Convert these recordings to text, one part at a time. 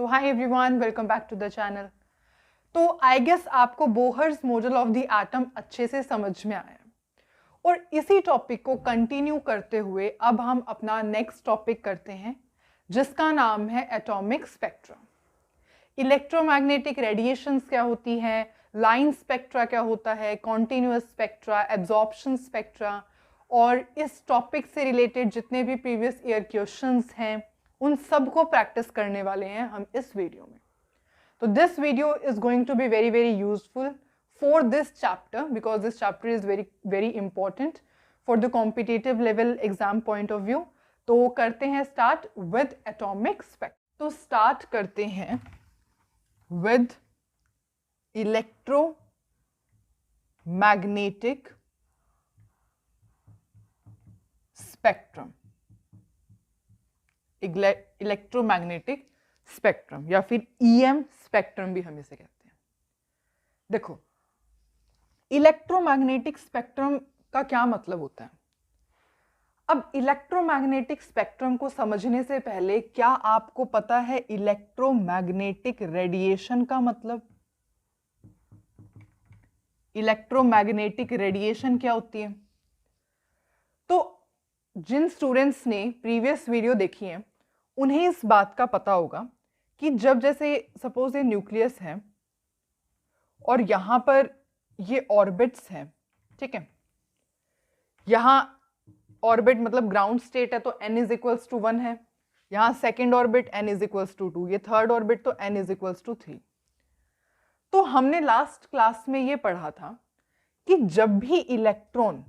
Hi everyone, welcome back to the channel. तो I guess आपको Bohr's model of the atom अच्छे से समझ में आया और इसी टॉपिक को कंटिन्यू करते हुए अब हम अपना नेक्स्ट टॉपिक करते हैं जिसका नाम है एटॉमिक स्पेक्ट्रम। इलेक्ट्रोमैग्नेटिक रेडिएशंस क्या होती है, लाइन स्पेक्ट्रा क्या होता है, कॉन्टिन्यूअस स्पेक्ट्रा, एब्जॉर्प्शन स्पेक्ट्रा, और इस टॉपिक से रिलेटेड जितने भी प्रीवियस ईयर क्वेश्चंस हैं उन सब को प्रैक्टिस करने वाले हैं हम इस वीडियो में। तो this video is going to be very very useful for this chapter because this chapter is very important for the competitive level exam point of view। तो करते हैं start with atomic spectrum। तो start करते हैं with electromagnetic spectrum। Electromagnetic spectrum या फिर EM spectrum भी हम इसे कहते हैं। देखो, इलेक्ट्रोमैग्नेटिक स्पेक्ट्रम का क्या मतलब होता है। अब इलेक्ट्रोमैग्नेटिक स्पेक्ट्रम को समझने से पहले क्या आपको पता है इलेक्ट्रोमैग्नेटिक रेडिएशन का मतलब? इलेक्ट्रोमैग्नेटिक रेडिएशन क्या होती है? तो जिन स्टूडेंट्स ने प्रीवियस वीडियो देखी है उन्हें इस बात का पता होगा कि जब जैसे सपोज ये न्यूक्लियस है और यहां पर ये ऑर्बिट्स हैं, ठीक है, यहां ऑर्बिट मतलब ग्राउंड स्टेट है तो n इज इक्वल्स टू 1 है, यहां second orbit n is equals to 2, ये थर्ड ऑर्बिट तो n इज इक्वल्स टू 3। तो हमने लास्ट क्लास में ये पढ़ा था कि जब भी इलेक्ट्रॉन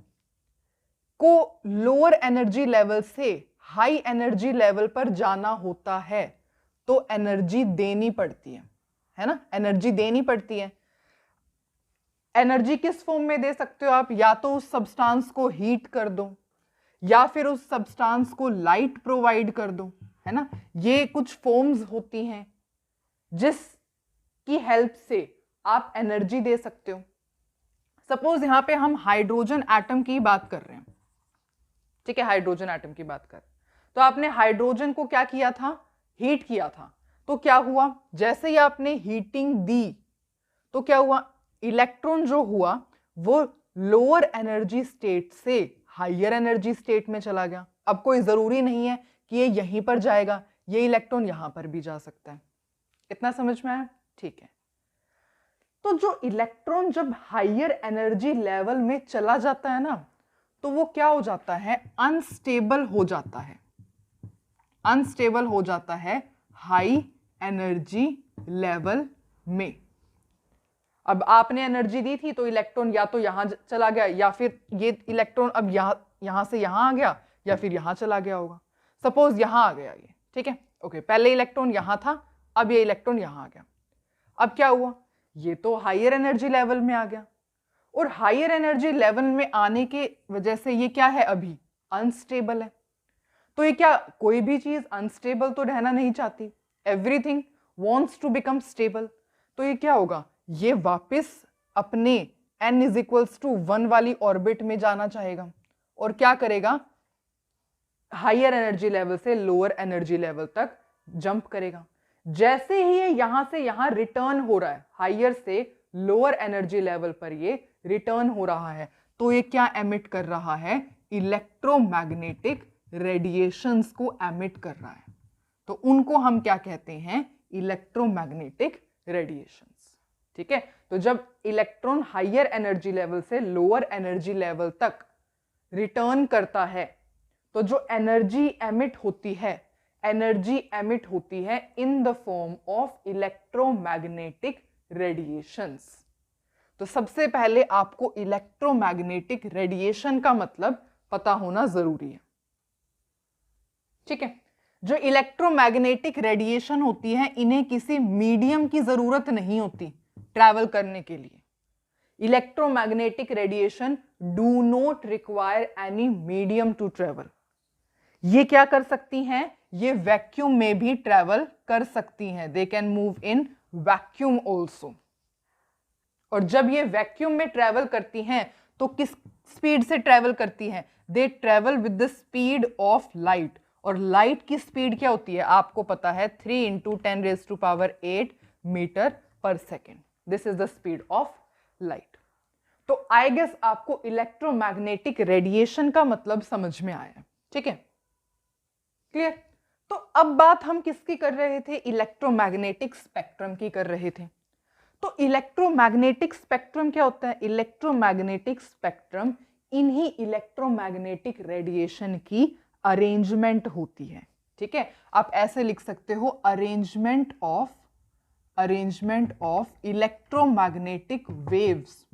को लोअर एनर्जी लेवल से हाई एनर्जी लेवल पर जाना होता है तो एनर्जी देनी पड़ती है ना, एनर्जी देनी पड़ती है। एनर्जी किस फॉर्म में दे सकते हो आप? या तो उस सब्सटेंस को हीट कर दो या फिर उस सब्सटेंस को लाइट प्रोवाइड कर दो, है ना। ये कुछ फॉर्म्स होती हैं जिसकी हेल्प से आप एनर्जी दे सकते हो। सपोज यहां पे हम हाइड्रोजन एटम की बात कर रहे हैं, ठीक है, हाइड्रोजन एटम की बात कर रहे हैं। तो आपने हाइड्रोजन को क्या किया था? हीट किया था। तो क्या हुआ? जैसे ही आपने हीटिंग दी तो क्या हुआ? इलेक्ट्रॉन जो हुआ वो लोअर एनर्जी स्टेट से हायर एनर्जी स्टेट में चला गया। अब कोई जरूरी नहीं है कि ये यहीं पर जाएगा, ये इलेक्ट्रॉन यहां पर भी जा सकता है। इतना समझ में आया? ठीक है। तो जो इलेक्ट्रॉन जब हायर एनर्जी लेवल में चला जाता है ना तो वो क्या हो जाता है? अनस्टेबल हो जाता है। अनस्टेबल हो जाता है हाई एनर्जी लेवल में। अब आपने एनर्जी दी थी तो इलेक्ट्रॉन या तो यहां चला गया या फिर ये इलेक्ट्रॉन अब यहां से यहां आ गया या फिर यहां चला गया होगा। सपोज यहां आ गया ये, ठीक है, ओके, पहले इलेक्ट्रॉन यहां था, अब ये इलेक्ट्रॉन यहां आ गया। अब क्या हुआ? ये तो हायर एनर्जी लेवल में आ गया और हायर एनर्जी लेवल में आने के वजह से ये क्या है? अभी अनस्टेबल है। तो ये क्या, कोई भी चीज अनस्टेबल तो रहना नहीं चाहती, everything wants to become stable. तो ये क्या होगा? ये वापस अपने n इज इक्वल्स टू 1 वाली ऑर्बिट में जाना चाहेगा और क्या करेगा? हायर एनर्जी लेवल से लोअर एनर्जी लेवल तक जंप करेगा। जैसे ही ये यहां से यहां रिटर्न हो रहा है, हायर से लोअर एनर्जी लेवल पर ये रिटर्न हो रहा है, तो ये क्या एमिट कर रहा है? इलेक्ट्रोमैग्नेटिक रेडिएशंस को एमिट कर रहा है। तो उनको हम क्या कहते हैं? इलेक्ट्रोमैग्नेटिक रेडिएशंस, ठीक है। तो जब इलेक्ट्रॉन हायर एनर्जी लेवल से लोअर एनर्जी लेवल तक रिटर्न करता है तो जो एनर्जी एमिट होती है, एनर्जी एमिट होती है in the form of electromagnetic radiations. तो सबसे पहले आपको इलेक्ट्रोमैग्नेटिक रेडिएशन का मतलब पता होना जरूरी है, ठीक है। जो इलेक्ट्रोमैग्नेटिक रेडिएशन होती है इन्हें किसी मीडियम की जरूरत नहीं होती ट्रैवल करने के लिए। Electromagnetic radiation do not require any medium to travel. ये क्या कर सकती हैं? ये वैक्यूम में भी ट्रैवल कर सकती हैं। They can move in vacuum also. और जब ये वैक्यूम में ट्रैवल करती हैं तो किस स्पीड से ट्रैवल करती हैं? दे travel with the speed of light. और लाइट की स्पीड क्या होती है आपको पता है 3 × 10⁸ मीटर पर second. This is the speed of light. तो आई गेस आपको इलेक्ट्रोमैग्नेटिक रेडिएशन का मतलब समझ में आया. ठीक है, क्लियर. तो अब बात हम किसकी कर रहे थे, इलेक्ट्रोमैग्नेटिक स्पेक्ट्रम की कर रहे थे. तो इलेक्ट्रोमैग्नेटिक स्पेक्ट्रम क्या होता है, इलेक्ट्रोमैग्नेटिक स्पेक्ट्रम इन्हीं इलेक्ट्रोमैग्नेटिक रेडिएशन की अरेंजमेंट होती है. ठीक है, आप ऐसे लिख सकते हो अरेंजमेंट ऑफ इलेक्ट्रोमैग्नेटिक वेव्स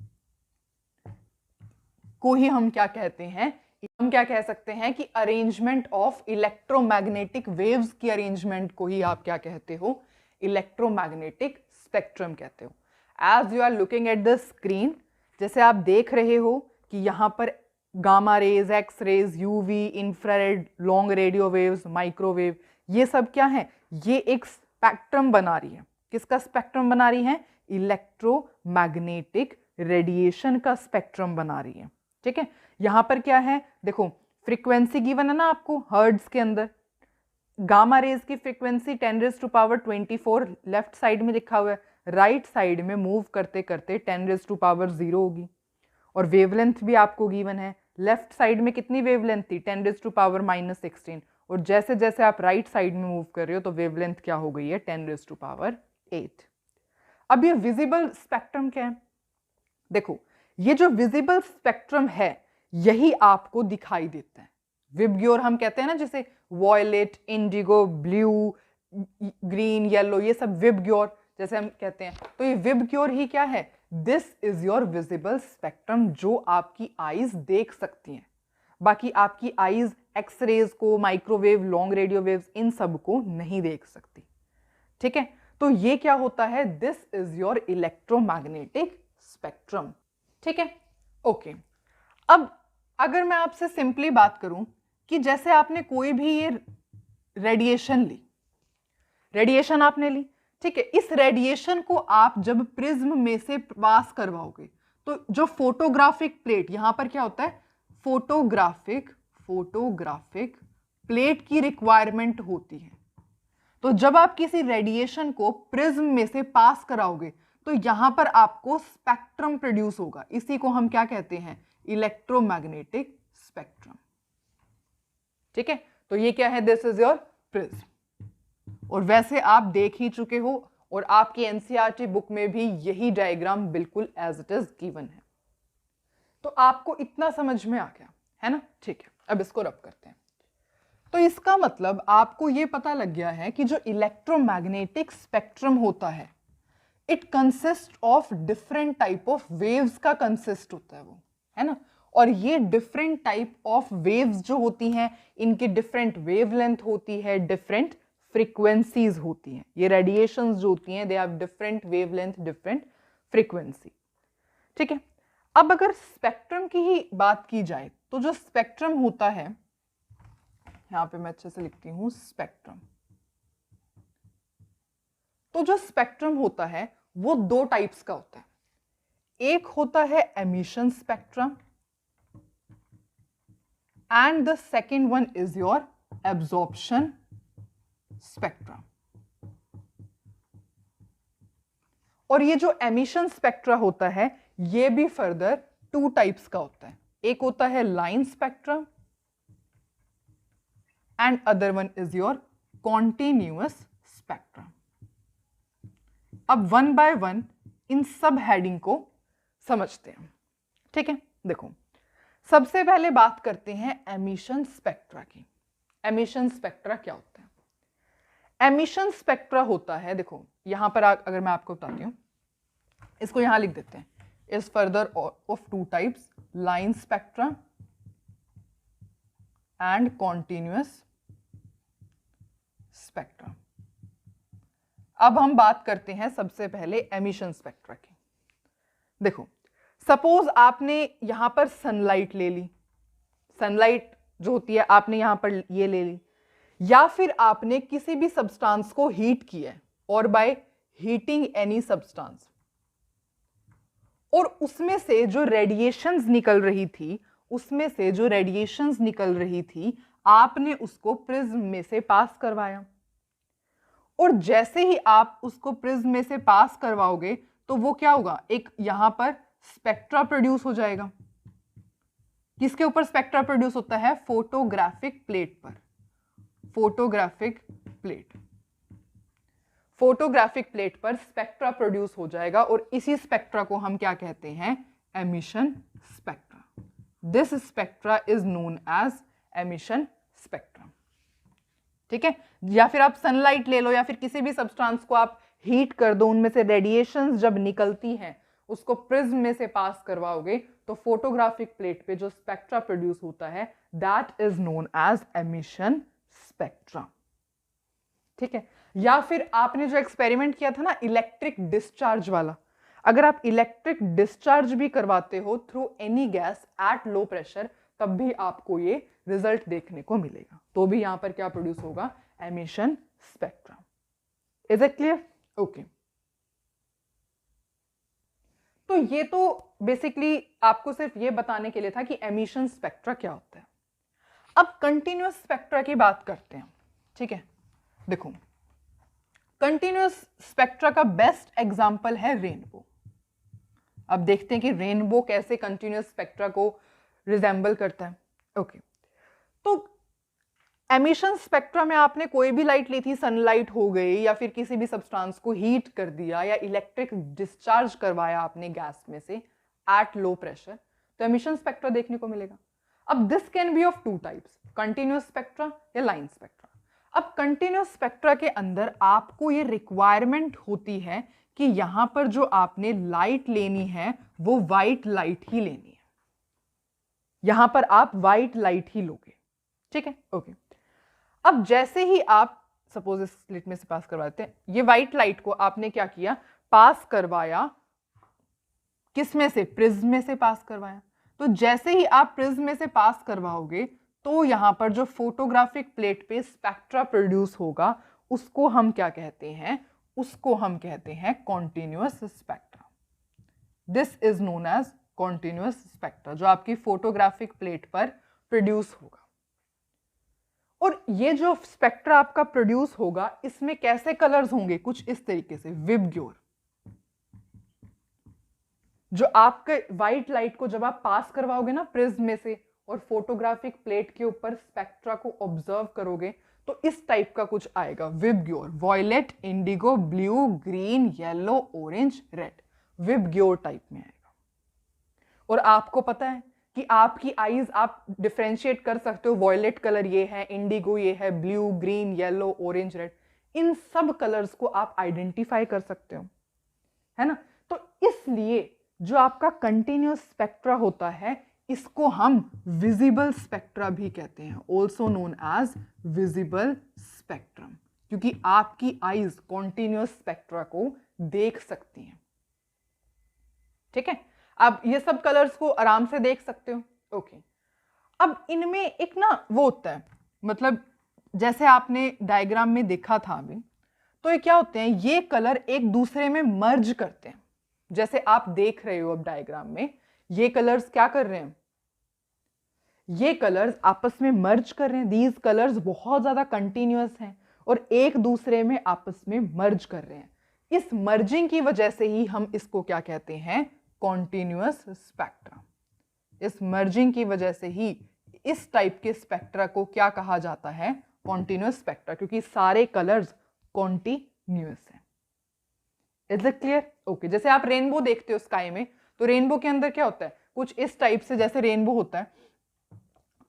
को ही हम क्या कहते हैं, हम क्या कह सकते हैं कि अरेंजमेंट ऑफ इलेक्ट्रोमैग्नेटिक वेव्स की अरेंजमेंट को ही आप क्या कहते हो, इलेक्ट्रोमैग्नेटिक स्पेक्ट्रम कहते हो. As you are looking at the screen, जैसे आप देख रहे हो कि यहाँ पर gamma rays, X rays, UV, infrared, long radio waves, microwave, ये सब क्या है, ये एक स्पेक्ट्रम बना रही है. किसका स्पेक्ट्रम बना रही है, इलेक्ट्रोमैग्नेटिक रेडिएशन का स्पेक्ट्रम बना रही है. ठीक है, यहां पर क्या है देखो, फ्रीक्वेंसी गिवन है ना आपको हर्ट्ज के अंदर. गामा रेज की फ्रीक्वेंसी 10⁻24 लेफ्ट साइड में लिखा हुआ है, राइट साइड में मूव करते करते 10⁻0 होगी. और वेवलेंथ भी आपको गिवन है, लेफ्ट साइड में कितनी वेवलेंथ थी, 10⁻⁻16. और जैसे जैसे आप राइट साइड में मूव कर रहे हो तो वेवलेंथ क्या हो गई है, 10⁸8. अब ये विजिबल स्पेक्ट्रम क्या है, देखो ये जो विजिबल स्पेक्ट्रम है यही आपको दिखाई देता है. विबग्योर हम कहते हैं ना, जैसे violet, indigo, blue, green, yellow, ये सब विबग्योर जैसे हम कहते हैं. तो ये विबग्योर ही क्या है, this is your visible spectrum जो आपकी आईज देख सकती हैं. बाकी आपकी आईज एक्सरेज को, माइक्रोवेव, लॉन्ग रेडियो वेव्स, इन सब को नहीं देख सकती. ठीक है, तो ये क्या होता है, this is your electromagnetic spectrum. ठीक है, ओके. अब अगर मैं आपसे सिंपली बात करूं कि जैसे आपने कोई भी ये रेडिएशन आपने ली, ठीक है, इस रेडिएशन को आप जब प्रिज्म में से पास करवाओगे तो जो फोटोग्राफिक प्लेट, यहां पर क्या होता है, फोटोग्राफिक प्लेट की रिक्वायरमेंट होती है. तो जब आप किसी रेडिएशन को प्रिज्म में से पास कराओगे तो यहां पर आपको स्पेक्ट्रम प्रोड्यूस होगा. इसी को हम क्या कहते हैं, इलेक्ट्रोमैग्नेटिक स्पेक्ट्रम. ठीक है, तो ये क्या है, दिस इज योर प्रिज्म. और वैसे आप देख ही चुके हो और आपकी एनसीईआरटी बुक में भी यही डायग्राम बिल्कुल एज इट इज गिवन है. तो आपको इतना समझ में आ गया है ना. ठीक है, अब इसको रब करते हैं. तो इसका मतलब आपको ये पता लग गया है कि जो इलेक्ट्रोमैग्नेटिक स्पेक्ट्रम होता है it consist of different type of waves का कंसिस्ट होता है वो, है ना. और ये डिफरेंट टाइप ऑफ वेव्स जो होती हैं इनकी डिफरेंट वेवलेंथ होती है, डिफरेंट फ्रीक्वेंसीज होती हैं. ये रेडिएशंस जो होती हैं they have different wavelength, different frequency. ठीक है, अब अगर स्पेक्ट्रम की ही बात की जाए तो जो स्पेक्ट्रम होता है, यहां पे मैं अच्छे से लिखती हूं स्पेक्ट्रम. तो जो स्पेक्ट्रम होता है वो दो टाइप्स का होता है. एक होता है emission spectrum and the second one is your absorption spectrum. और ये जो एमिशन स्पेक्ट्रा होता है ये भी फर्दर टू टाइप्स का होता है. एक होता है line spectrum and other one is your continuous spectrum. अब वन बाय वन इन सब हेडिंग को समझते हैं. ठीक है, देखो सबसे पहले बात करते हैं एमिशन स्पेक्ट्रा की. एमिशन स्पेक्ट्रा क्या होता है, एमिशन स्पेक्ट्रा होता है, देखो यहां पर अगर मैं आपको बताती हूं, इसको यहां लिख देते हैं, is further of two types, line spectra and continuous spectra. अब हम बात करते हैं सबसे पहले एमिशन स्पेक्ट्रा की. देखो सपोज आपने यहां पर सनलाइट ले ली, सनलाइट जो होती है आपने यहां पर ये ले ली, या फिर आपने किसी भी सब्सटेंस को हीट किया है और बाय हीटिंग एनी सब्सटेंस, और उसमें से जो रेडिएशंस निकल रही थी उसमें से जो रेडिएशंस निकल रही थी आपने उसको प्रिज्म में से पास करवाया, और जैसे ही आप उसको प्रिज्म में से पास करवाओगे तो वो क्या होगा, एक यहां पर स्पेक्ट्रा प्रोड्यूस हो जाएगा। किसके ऊपर स्पेक्ट्रा प्रोड्यूस होता है? फोटोग्राफिक प्लेट पर। फोटोग्राफिक प्लेट, फोटोग्राफिक प्लेट पर स्पेक्ट्रा प्रोड्यूस हो जाएगा, और इसी स्पेक्ट्रा को हम क्या कहते हैं? Emission spectra. This spectra is known as emission spectrum. ठीक है, या फिर आप सनलाइट ले लो, या फिर किसी भी सब्सटेंस को आप हीट कर दो, उनमें से रेडिएशंस जब निकलती हैं उसको प्रिज्म में से पास करवाओगे तो फोटोग्राफिक प्लेट पे जो स्पेक्ट्रा प्रोड्यूस होता है that is known as emission spectra. ठीक है, या फिर आपने जो एक्सपेरिमेंट किया था ना इलेक्ट्रिक डिस्चार्ज वाला, अगर आप इलेक्ट्रिक डिस्चार्ज भी करवाते हो through any gas at low pressure, तब भी आपको ये रिजल्ट देखने को मिलेगा। तो भी यहां पर क्या प्रोड्यूस होगा? Emission spectra. Is it clear? Okay, तो ये तो बेसिकली आपको सिर्फ ये बताने के लिए था कि एमिशन स्पेक्ट्रा क्या होता है। अब कंटिन्यूअस स्पेक्ट्रा की बात करते हैं। ठीक है, देखो कंटिन्यूअस स्पेक्ट्रा का बेस्ट एग्जांपल है रेनबो। अब देखते हैं कि रेनबो कैसे कंटिन्यूअस स्पेक्ट्रा को रिजेंबल करता है। ओके, तो एमिशन स्पेक्ट्रा में आपने कोई भी लाइट ली थी, सनलाइट हो गई, या फिर किसी भी सब्सटेंस को हीट कर दिया, या इलेक्ट्रिक डिस्चार्ज करवाया आपने गैस में से एट लो प्रेशर, तो एमिशन स्पेक्ट्रा देखने को मिलेगा। अब this can B of two types, continuous spectra या लाइन स्पेक्ट्रा। अब कंटिन्यूअस स्पेक्ट्रा के अंदर आपको ये रिक्वायरमेंट होती है कि यहां पर जो आपने लाइट लेनी है वो व्हाइट लाइट ही लेनी है, यहां पर आप व्हाइट लाइट ही लोगे। ठीक है, ओके। अब जैसे ही आप सपोज इस स्लिट में से पास करवाते हैं, ये व्हाइट लाइट को आपने क्या किया? पास करवाया किस में से? प्रिज्म में से पास करवाया। तो जैसे ही आप प्रिज्म में से पास करवाओगे तो यहां पर जो फोटोग्राफिक प्लेट पे स्पेक्ट्रा प्रोड्यूस होगा उसको हम क्या कहते हैं? उसको हम कहते हैं continuous spectra. This is known as continuous spectra, जो आपकी फोटोग्राफिक प्लेट पर प्रोड्यूस होगा। और ये जो स्पेक्ट्रा आपका प्रोड्यूस होगा इसमें कैसे कलर्स होंगे? कुछ इस तरीके से, विबग्योर। जो आपके व्हाइट लाइट को जब आप पास करवाओगे ना प्रिज्म में से और फोटोग्राफिक प्लेट के ऊपर स्पेक्ट्रा को ऑब्जर्व करोगे तो इस टाइप का कुछ आएगा, VIBGYOR. Violet, indigo, blue, green, yellow, orange, red, VIBGYOR type में आएगा। और आपको पता है कि आपकी आईज आप डिफरेंशिएट कर सकते हो, वॉयलेट कलर ये है, इंडिगो ये है, blue, green, yellow, orange, red, इन सब कलर्स को आप आइडेंटिफाई कर सकते हो, है ना। तो इसलिए जो आपका कंटिन्यूअस स्पेक्ट्रा होता है इसको हम विजिबल स्पेक्ट्रा भी कहते हैं, also known as visible spectrum, क्योंकि आपकी आईज कॉन्टिन्यूअस स्पेक्ट्रा को देख सकती हैं। ठीक है, अब ये सब कलर्स को आराम से देख सकते हो। ओके, अब इनमें एक ना वो होता है, मतलब जैसे आपने डायग्राम में देखा था अभी, तो ये क्या होते हैं? ये कलर एक दूसरे में मर्ज करते हैं। जैसे आप देख रहे हो अब डायग्राम में, ये कलर्स क्या कर रहे हैं? ये कलर्स आपस में मर्ज कर रहे हैं। दीज कलर्स बहुत ज्यादा कंटिन्यूअस हैं और एक दूसरे में आपस में मर्ज कर रहे हैं। इस मर्जिंग की वजह से ही हम इसको क्या कहते हैं? Continuous spectra. इस मर्जिंग की वजह से ही इस टाइप के स्पेक्ट्रा को क्या कहा जाता है? कॉन्टिन्यूअस स्पेक्ट्रा, क्योंकि सारे कलर्स कॉन्टिन्यूअस हैं। Is it clear? ओके, जैसे आप रेनबो देखते हो स्काई में, तो रेनबो के अंदर क्या होता है? कुछ इस टाइप से, जैसे रेनबो होता है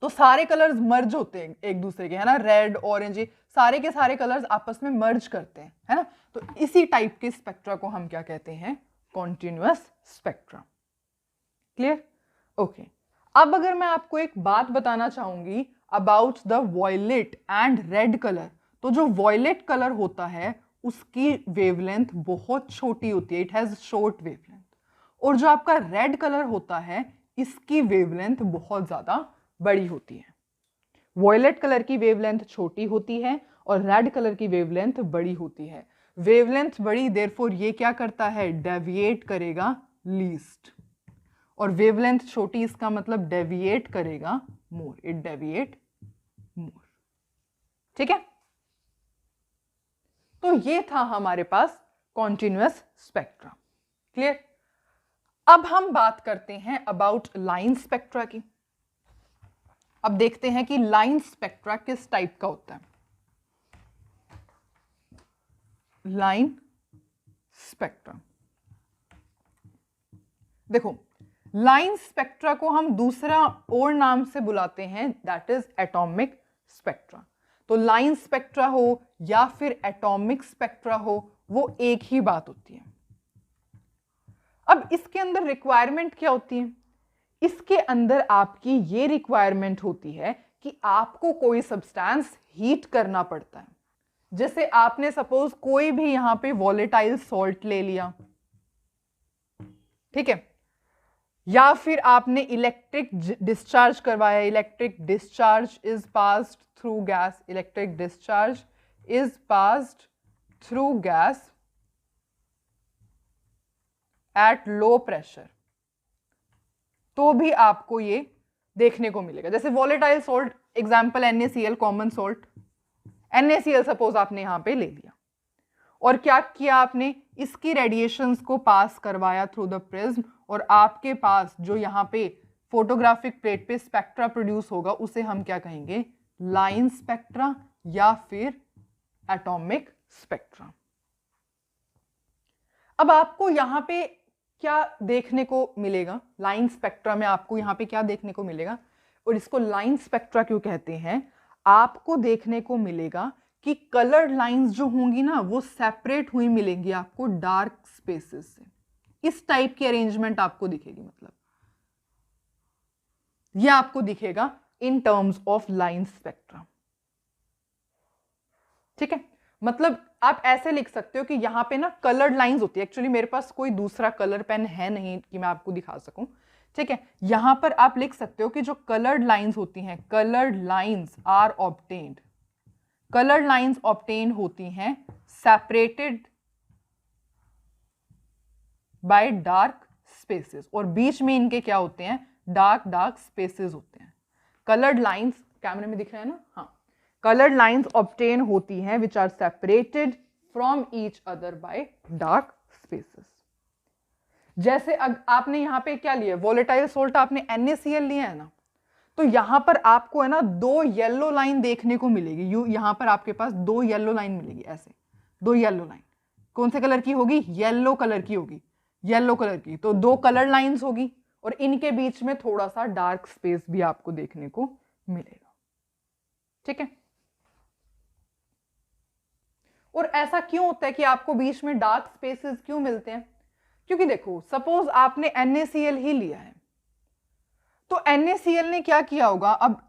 तो सारे कलर्स मर्ज होते हैं एक दूसरे के, है ना, रेड, ऑरेंज, सारे के सारे कलर्स आपस में मर्ज करते हैं, है ना। तो इसी टाइप के स्पेक्ट्रा को हम क्या कहते हैं? Continuous spectra. क्लियर? ओके, अब अगर मैं आपको एक बात बताना चाहूंगी about the violet and red colour, तो जो वॉयलेट कलर होता है उसकी वेवलेंथ बहुत छोटी होती है, इट हैज शॉर्ट वेवलेंथ, और जो आपका रेड कलर होता है इसकी वेवलेंथ बहुत ज्यादा बड़ी होती है। वॉयलेट कलर की वेवलेंथ छोटी होती है और रेड कलर की वेवलेंथ बड़ी होती है। वेवलेंथ बड़ी, देयरफॉर ये क्या करता है? डेविएट करेगा लीस्ट, और वेवलेंथ छोटी, इसका मतलब डेविएट करेगा मोर, इट डेविएट मोर। ठीक है, तो ये था हमारे पास कॉन्टिन्यूअस स्पेक्ट्रा। क्लियर। अब हम बात करते हैं अबाउट लाइन स्पेक्ट्रा की। अब देखते हैं कि लाइन स्पेक्ट्रा किस टाइप का होता है। लाइन स्पेक्ट्रा, देखो लाइन स्पेक्ट्रा को हम दूसरा और नाम से बुलाते हैं, दैट इज एटॉमिक स्पेक्ट्रा। तो लाइन स्पेक्ट्रा हो या फिर एटॉमिक स्पेक्ट्रा हो, वो एक ही बात होती है। अब इसके अंदर रिक्वायरमेंट क्या होती है? इसके अंदर आपकी ये रिक्वायरमेंट होती है कि आपको कोई सब्सटेंस हीट करना पड़ता है। जैसे आपने सपोज कोई भी यहां पे वॉलेटाइल सॉल्ट ले लिया, ठीक है, या फिर आपने इलेक्ट्रिक डिस्चार्ज करवाया, electric discharge is passed through gas, electric discharge is passed through gas at low pressure, तो भी आपको ये देखने को मिलेगा। जैसे volatile salt, example NaCl, common salt, NaCl suppose आपने यहां पे ले लिया और क्या किया आपने, इसकी रेडिएशंस को पास करवाया थ्रू द प्रिज्म, और आपके पास जो यहां पे फोटोग्राफिक प्लेट पे स्पेक्ट्रा प्रोड्यूस होगा उसे हम क्या कहेंगे, लाइन स्पेक्ट्रा या फिर एटॉमिक स्पेक्ट्रा। अब आपको यहां पे क्या देखने को मिलेगा, लाइन स्पेक्ट्रा में आपको यहां पे क्या देखने को मिलेगा, और इसको लाइन स्पेक्ट्रा क्यों कहते हैं, आपको देखने को मिलेगा कि कलर्ड लाइंस जो होंगी ना वो सेपरेट हुई मिलेंगी आपको डार्क स्पेसेस से। इस टाइप की अरेंजमेंट आपको दिखेगी, मतलब ये आपको दिखेगा in terms of line spectra. ठीक है, मतलब आप ऐसे लिख सकते हो कि यहां पे ना कलर्ड लाइंस होती है। एक्चुअली मेरे पास कोई दूसरा कलर पेन है नहीं कि मैं आपको दिखा सकूं, ठीक है। यहां पर आप लिख सकते हो कि जो कलर्ड लाइंस होती हैं, coloured lines are obtained, coloured lines obtain होती हैं सेपरेटेड बाय डार्क स्पेसेस, और बीच में इनके क्या होते हैं, डार्क स्पेसेस होते हैं। कलर्ड लाइंस कैमरे में दिख रहा है ना, हाँ, कलर्ड लाइंस ऑब्टेन होती हैं which are separated from each other by dark spaces. जैसे आपने यहां पे क्या लिया, वोलेटाइल सोल्ट आपने NaCl लिया है ना, तो यहां पर आपको है ना दो येलो लाइन देखने को मिलेगी। यहां पर आपके पास दो येलो लाइन मिलेगी, ऐसे दो येलो लाइन। कौन से कलर की होगी, येलो कलर की होगी, येलो कलर की। तो दो कलर लाइंस होगी और इनके बीच में थोड़ा सा डार्क स्पेस भी आपको देखने को मिलेगा। ठीक है, और ऐसा क्यों होता है कि आपको बीच में डार्क स्पेसेस क्यों मिलते हैं? क्योंकि देखो सपोज आपने NaCl ही लिया है, तो NaCl ने क्या किया होगा, अब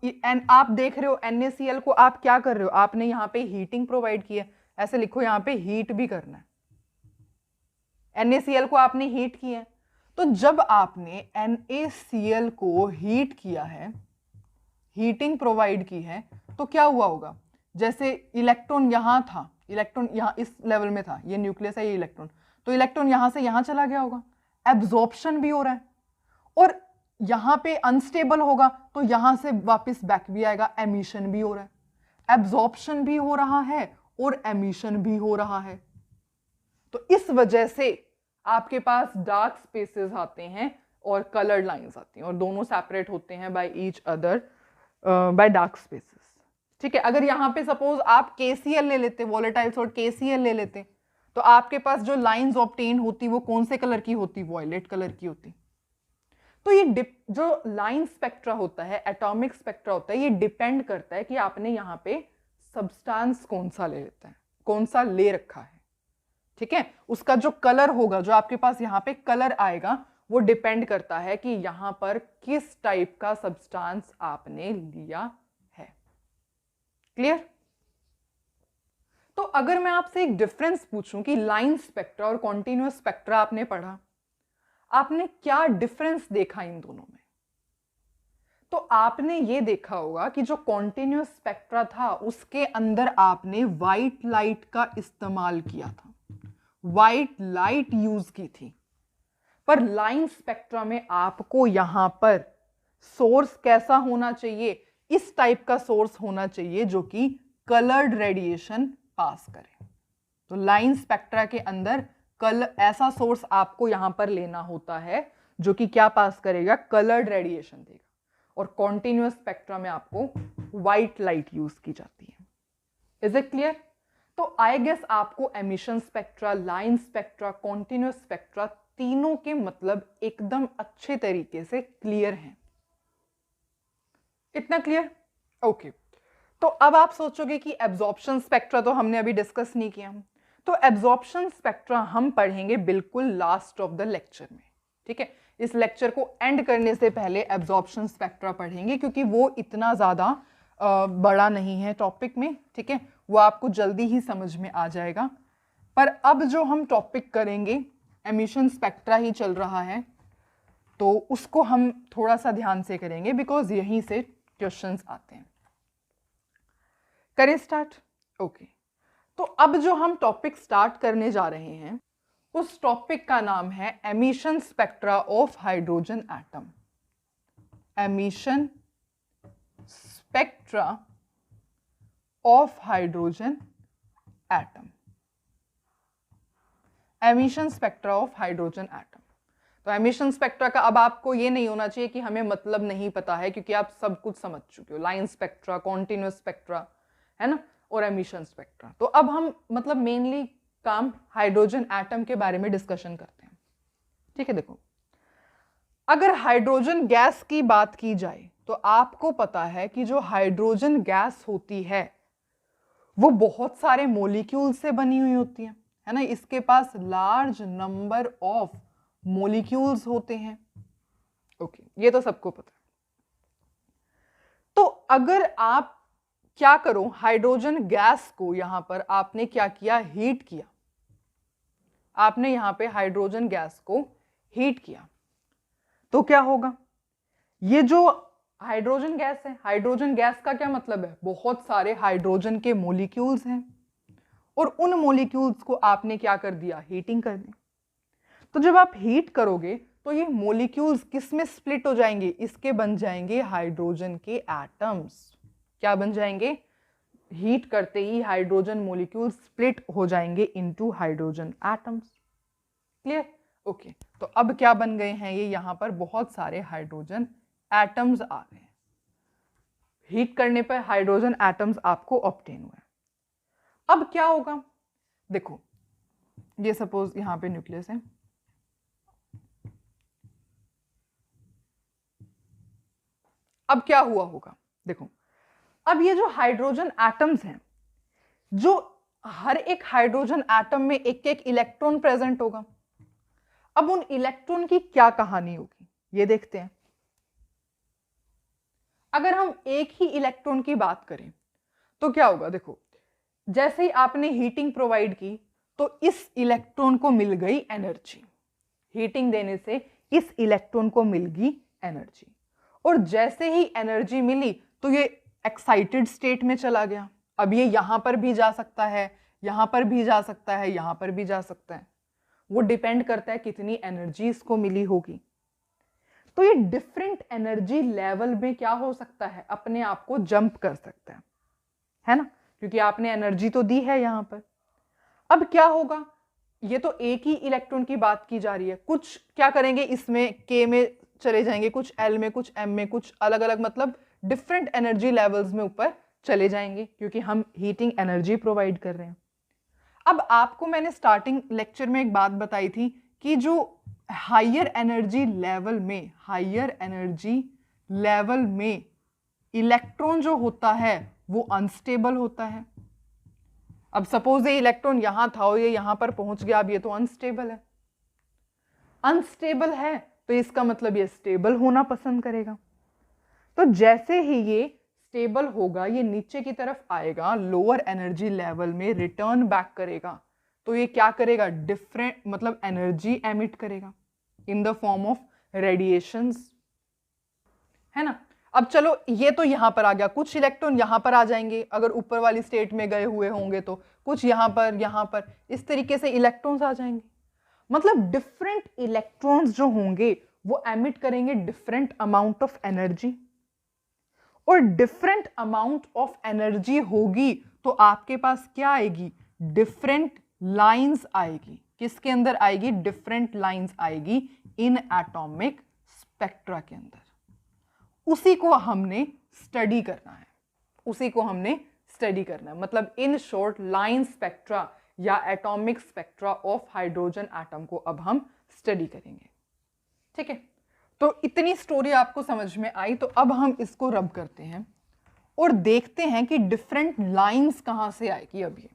आप देख रहे हो NaCl को आप क्या कर रहे हो, आपने यहां पे हीटिंग प्रोवाइड की है, ऐसे लिखो यहां पे हीट भी करना है, NaCl को आपने हीट किया है। तो जब आपने NaCl को हीट किया है, हीटिंग प्रोवाइड की है, तो क्या हुआ होगा, जैसे इलेक्ट्रॉन यहां था, इलेक्ट्रॉन यहां इस लेवल में था, ये न्यूक्लियस है, ये इलेक्ट्रॉन, तो इलेक्ट्रॉन यहां से यहां चला गया होगा, एब्जॉर्प्शन भी हो रहा है, और यहां पे अनस्टेबल होगा तो यहां से वापस बैक भी आएगा, एमिशन भी हो रहा है, एब्जॉर्प्शन भी हो रहा है और एमिशन भी हो रहा है। तो इस वजह से आपके पास डार्क स्पेसेस आते हैं और कलर्ड लाइंस आती हैं, और दोनों सेपरेट होते हैं by each other by dark spaces. ठीक है, अगर यहां पे सपोज आप KCl ले लेते, वॉलेटाइल सॉल्ट KCl ले लेते, तो आपके पास जो लाइंस ऑब्टेन होती वो कौन से कलर की होती, वॉयलेट कलर की होती। तो ये जो लाइन स्पेक्ट्रा होता है, एटॉमिक स्पेक्ट्रा होता है, ये डिपेंड करता है कि आपने यहां पे सब्सटेंस कौन सा ले लेता है, कौन सा ले रखा है। ठीक है, उसका जो कलर होगा, जो आपके पास यहां पे कलर आएगा, वो डिपेंड करता है कि यहां पर किस टाइप का सब्सटेंस आपने लिया है। क्लियर? तो अगर मैं आपसे एक डिफरेंस पूछूं कि लाइन स्पेक्ट्रा और कॉन्टिन्यूअस स्पेक्ट्रा आपने पढ़ा, आपने क्या डिफरेंस देखा इन दोनों में? तो आपने ये देखा होगा कि जो कॉन्टिन्यूअस स्पेक्ट्रा था उसके अंदर आपने व्हाइट लाइट का इस्तेमाल किया था, व्हाइट लाइट यूज की थी। पर लाइन स्पेक्ट्रा में आपको यहां पर सोर्स कैसा होना चाहिए, इस टाइप का सोर्स होना चाहिए जो कि कलर्ड रेडिएशन पास करे। तो लाइन स्पेक्ट्रा के अंदर ऐसा सोर्स आपको यहां पर लेना होता है जो कि क्या पास करेगा, कलर्ड रेडिएशन देगा। और कॉन्टिन्यूअस स्पेक्ट्रा में आपको व्हाइट लाइट यूज की जाती है। Is it clear? तो आई गेस आपको emission spectra, line spectra, continuous spectra, तीनों के मतलब एकदम अच्छे तरीके से क्लियर हैं। इतना क्लियर? ओके। तो अब आप सोचोगे कि एब्जॉर्प्शन स्पेक्ट्रा तो हमने अभी डिस्कस नहीं किया। तो एब्जॉर्प्शन स्पेक्ट्रा हम पढ़ेंगे बिल्कुल लास्ट ऑफ द लेक्चर में, ठीक है। इस लेक्चर को एंड करने से पहले एब्जॉर्प्शन स्पेक्ट्रा पढ़ेंगे, क्योंकि वो इतना ज़्यादा बड़ा नहीं है टॉपिक में, ठीक है। वो आपको जल्दी ही समझ में आ जाएगा। पर अब जो हम टॉपिक करेंगे, एमिशन स्पेक्ट्रा ही चल रहा है, तो उसको हम थोड़ा सा ध्यान से करेंगे, बिकॉज यहीं से क्वेश्चंस आते हैं। करें स्टार्ट? ओके। तो अब जो हम टॉपिक स्टार्ट करने जा रहे हैं, उस टॉपिक का नाम है emission spectra of hydrogen atom. Emission spectra of hydrogen atom. Emission spectra of hydrogen atom. तो एमिशन स्पेक्ट्रा का अब आपको ये नहीं होना चाहिए कि हमें मतलब नहीं पता है, क्योंकि आप सब कुछ समझ चुके हो। लाइन स्पेक्ट्रा, कॉन्टिन्यूअस स्पेक्ट्रा, है ना, और एमिशन स्पेक्ट्रा। तो अब हम मतलब मेनली काम हाइड्रोजन एटम के बारे में डिस्कशन करते हैं, ठीक है। देखो, अगर हाइड्रोजन गैस की बात की जाए तो आपको पता है कि जो हाइड्रोजन गैस होती है वो बहुत सारे मॉलिक्यूल से बनी हुई होती है ना। इसके पास लार्ज नंबर ऑफ मॉलिक्यूल्स होते हैं। ओके, ये तो सबको पता है। तो अगर आप क्या करो, हाइड्रोजन गैस को यहां पर आपने क्या किया, हीट किया। आपने यहां पे हाइड्रोजन गैस को हीट किया तो क्या होगा, ये जो हाइड्रोजन गैस है, हाइड्रोजन गैस का क्या मतलब है, बहुत सारे हाइड्रोजन के मॉलिक्यूल्स हैं, और उन मॉलिक्यूल्स को आपने क्या कर दिया, हीटिंग कर दी। तो जब आप हीट करोगे तो ये मॉलिक्यूल्स किस में स्प्लिट हो जाएंगे, इसके बन जाएंगे हाइड्रोजन के एटम्स। क्या बन जाएंगे, हीट करते ही हाइड्रोजन मॉलिक्यूल स्प्लिट हो जाएंगे into hydrogen atoms. Clear? Okay. तो अब क्या बन गए हैं, ये यहां पर बहुत सारे हाइड्रोजन एटम्स आ गए। हीट करने पर हाइड्रोजन एटम्स आपको ऑब्टेन हुए। अब क्या होगा, देखो, ये सपोज यहां पे न्यूक्लियस है, अब क्या हुआ होगा, देखो, अब ये जो हाइड्रोजन एटम्स हैं, जो हर एक हाइड्रोजन एटम में एक एक इलेक्ट्रॉन प्रेजेंट होगा। अब उन इलेक्ट्रॉन की क्या कहानी होगी, ये देखते हैं। अगर हम एक ही इलेक्ट्रॉन की बात करें तो क्या होगा, देखो, जैसे ही आपने हीटिंग प्रोवाइड की तो इस इलेक्ट्रॉन को मिल गई एनर्जी। हीटिंग देने से इस इलेक्ट्रॉन को मिल गई एनर्जी, और जैसे ही एनर्जी मिली तो ये एक्साइटेड स्टेट में चला गया। अब ये यहां पर भी जा सकता है, यहां पर भी जा सकता है, यहां पर भी जा सकता है। वो डिपेंड करता है कितनी एनर्जी इसको मिली होगी। तो ये डिफरेंट एनर्जी लेवल में क्या हो सकता है, अपने आप को जंप कर सकता है ना, क्योंकि आपने एनर्जी तो दी है यहां पर। अब क्या होगा, ये तो एक ही इलेक्ट्रॉन की बात की जा रही है, कुछ क्या करेंगे, इसमें के में चले जाएंगे, कुछ एल में, कुछ एम में, कुछ अलग अलग, मतलब डिफरेंट एनर्जी लेवल्स में ऊपर चले जाएंगे, क्योंकि हम हीटिंग एनर्जी प्रोवाइड कर रहे हैं। अब आपको मैंने स्टार्टिंग लेक्चर में एक बात बताई थी कि जो हायर एनर्जी लेवल में इलेक्ट्रॉन जो होता है वो अनस्टेबल होता है। अब सपोज ये इलेक्ट्रॉन यहां था और ये यहां पर पहुंच गया, अब ये तो अनस्टेबल है। अनस्टेबल है तो इसका मतलब ये स्टेबल होना पसंद करेगा। तो जैसे ही ये स्टेबल होगा, ये नीचे की तरफ आएगा, लोअर एनर्जी लेवल में रिटर्न बैक करेगा, तो ये क्या करेगा, डिफरेंट मतलब एनर्जी एमिट करेगा in the form of radiations, है ना। अब चलो, ये तो यहां पर आ गया, कुछ इलेक्ट्रॉन यहां पर आ जाएंगे, अगर ऊपर वाली स्टेट में गए हुए होंगे तो कुछ यहां पर, इस तरीके से इलेक्ट्रॉन्स आ जाएंगे। मतलब डिफरेंट इलेक्ट्रॉन्स जो होंगे वो एमिट करेंगे डिफरेंट अमाउंट ऑफ एनर्जी, और डिफरेंट अमाउंट ऑफ एनर्जी होगी तो आपके पास क्या आएगी, डिफरेंट लाइंस आएगी। किसके अंदर आएगी, डिफरेंट लाइंस आएगी इन एटॉमिक स्पेक्ट्रा के अंदर। उसी को हमने स्टडी करना है, उसी को हमने स्टडी करना है। मतलब इन शॉर्ट लाइन स्पेक्ट्रा या atomic spectra of hydrogen atom को अब हम स्टडी करेंगे। ठीक है, तो इतनी स्टोरी आपको समझ में आई, तो अब हम इसको रब करते हैं और देखते हैं कि डिफरेंट लाइंस कहां से आएगी। अब ये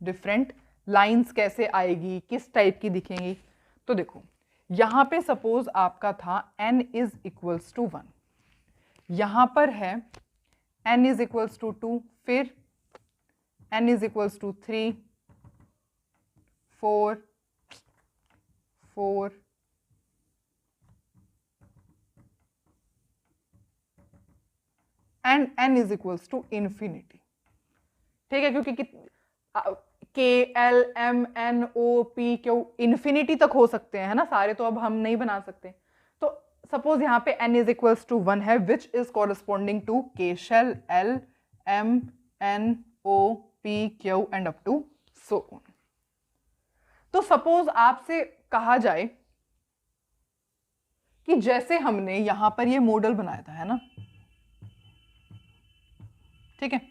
डिफरेंट लाइंस कैसे आएगी, किस टाइप की दिखेंगी। तो देखो यहां पे सपोज आपका था n इज इक्वल्स टू 1, यहां पर है n इज इक्वल्स टू 2, फिर n is equals to 3, 4, 4, and n is equals to infinity. ठीक है, क्योंकि K L M N O P Q infinity तक हो सकते हैं, है ना, सारे तो अब हम नहीं बना सकते। तो सपोज यहाँ पे n इज इक्वल्स टू 1 है, which is corresponding to K shell L M N O P Q and up to so on. तो सपोज आपसे कहा जाए कि जैसे हमने यहां पर ये मॉडल बनाया था, है ना, ठीक है,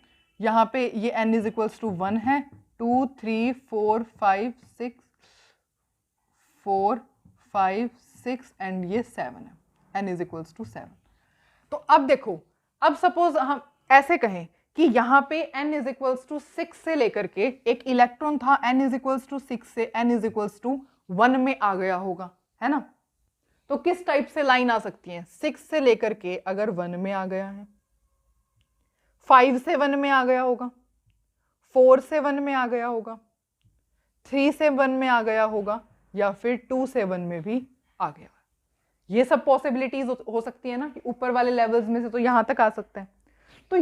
यहां पे ये n इज इक्वल्स टू 1 है, 2 3 4 5 6 4 5 6 एंड ये 7 है, n इज इक्वल्स टू 7। तो अब देखो, अब सपोज हम ऐसे कहें कि यहां पे n इज इक्वल्स टू 6 से लेकर के एक इलेक्ट्रॉन था, n इज इक्वल्स टू 6 से n इज इक्वल्स टू 1 में आ गया होगा, है ना। तो किस टाइप से लाइन आ सकती है, 6 से लेकर के अगर 1 में आ गया है, 5 से 1 में आ गया होगा, 4 से 1 में आ गया होगा, 3 से 1 में आ गया होगा, या फिर 2 से 1 में भी आ गया। ये सब पॉसिबिलिटीज हो सकती है ना, कि ऊपर वाले लेवल्स में से तो यहां तक आ सकते हैं। तो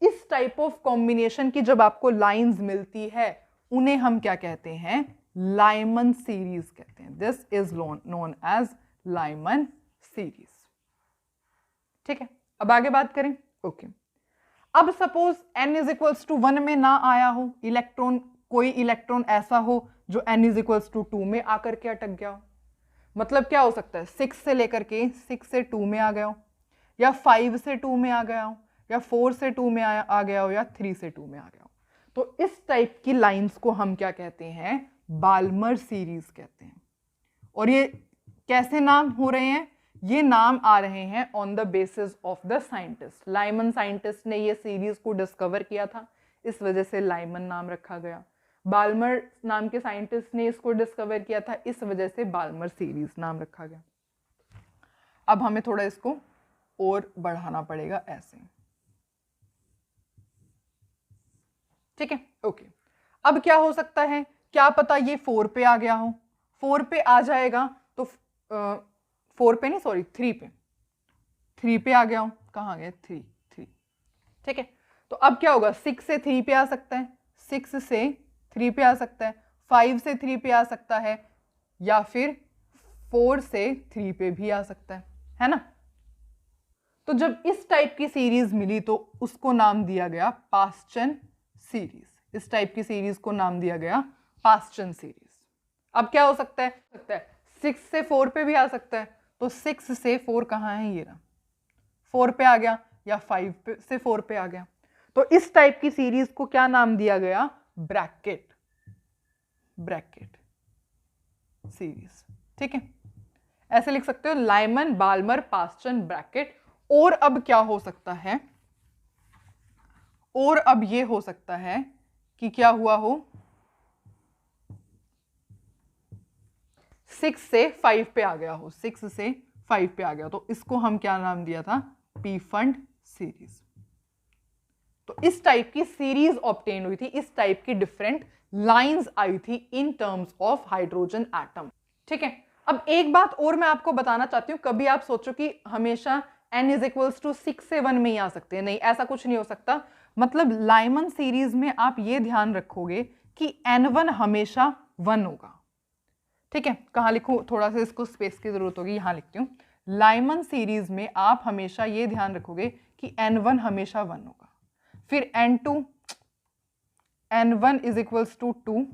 इस टाइप ऑफ कॉम्बिनेशन की जब आपको लाइंस मिलती है उन्हें हम क्या कहते हैं, लाइमन सीरीज कहते हैं। This is known as Lyman series. ठीक है, अब आगे बात करें। ओके, अब suppose n is equals to 1 में ना आया हो इलेक्ट्रॉन, कोई इलेक्ट्रॉन ऐसा हो जो n इज इक्वल्स टू 2 में आकर के अटक गया हो। मतलब क्या हो सकता है, 6 से लेकर के 6 से 2 में आ गया हो, या 5 से 2 में आ गया हो, या 4 से 2 में आ गया हो, या 3 से 2 में आ गया हो। तो इस टाइप की लाइंस को हम क्या कहते हैं, बाल्मर सीरीज कहते हैं। और ये कैसे नाम हो रहे हैं, ये नाम आ रहे हैं on the basis of the scientist. Lyman scientist ने ये सीरीज को डिस्कवर किया था, इस वजह से लाइमन नाम रखा गया। बाल्मर नाम के साइंटिस्ट ने इसको डिस्कवर किया था, इस वजह से बाल्मर सीरीज नाम रखा गया। अब हमें थोड़ा इसको और बढ़ाना पड़ेगा ऐसे। ठीक है, ओके। अब क्या हो सकता है, क्या पता ये 4 पे आ गया हो, 4 पे आ जाएगा तो 4 पे नहीं, सॉरी 3 पे, 3 पे आ गया हूं, कहाँ गए 3। ठीक है, तो अब क्या होगा, 6 से 3 पे आ सकता है, 6 से 3 पे आ सकता है, 5 से 3 पे आ सकता है, या फिर 4 से 3 पे भी आ सकता है ना। तो जब इस टाइप की सीरीज मिली तो उसको नाम दिया गया पास्चन सीरीज। इस टाइप की सीरीज को नाम दिया गया पास्चन सीरीज। अब क्या हो सकता है, 6 से 4 पे भी आ सकता है, तो 6 से 4 कहाँ है, ये रहा, 4 पे आ गया, या 5 से 4 पे आ गया। तो इस टाइप की सीरीज को क्या नाम दिया गया, ब्रैकेट सीरीज। ठीक है, ऐसे लिख सकते हो, लाइमन, बाल्मर, पास्चन, ब्रैकेट। और अब क्या हो सकता है, और अब ये हो सकता है कि क्या हुआ हो, 6 से 5 पे आ गया हो, 6 से 5 पे आ गया, तो इसको हम क्या नाम दिया था, पीफंड सीरीज। तो इस टाइप की सीरीज ऑब्टेन हुई थी, इस टाइप की डिफरेंट लाइंस आई थी in terms of hydrogen atom. ठीक है, अब एक बात और मैं आपको बताना चाहती हूं, कभी आप सोचो कि हमेशा n इज इक्वल्स टू 6 से 1 में ही आ सकते हैं, नहीं, ऐसा कुछ नहीं हो सकता। मतलब लाइमन सीरीज में आप ये ध्यान रखोगे कि n1 हमेशा 1 होगा, ठीक है, कहाँ लिखूँ, थोड़ा सा इसको स्पेस की जरूरत होगी, यहाँ लिखती हूँ। लाइमन सीरीज में आप हमेशा ये ध्यान रखोगे कि n1 हमेशा 1 होगा, फिर n2 n1 is equals to 2,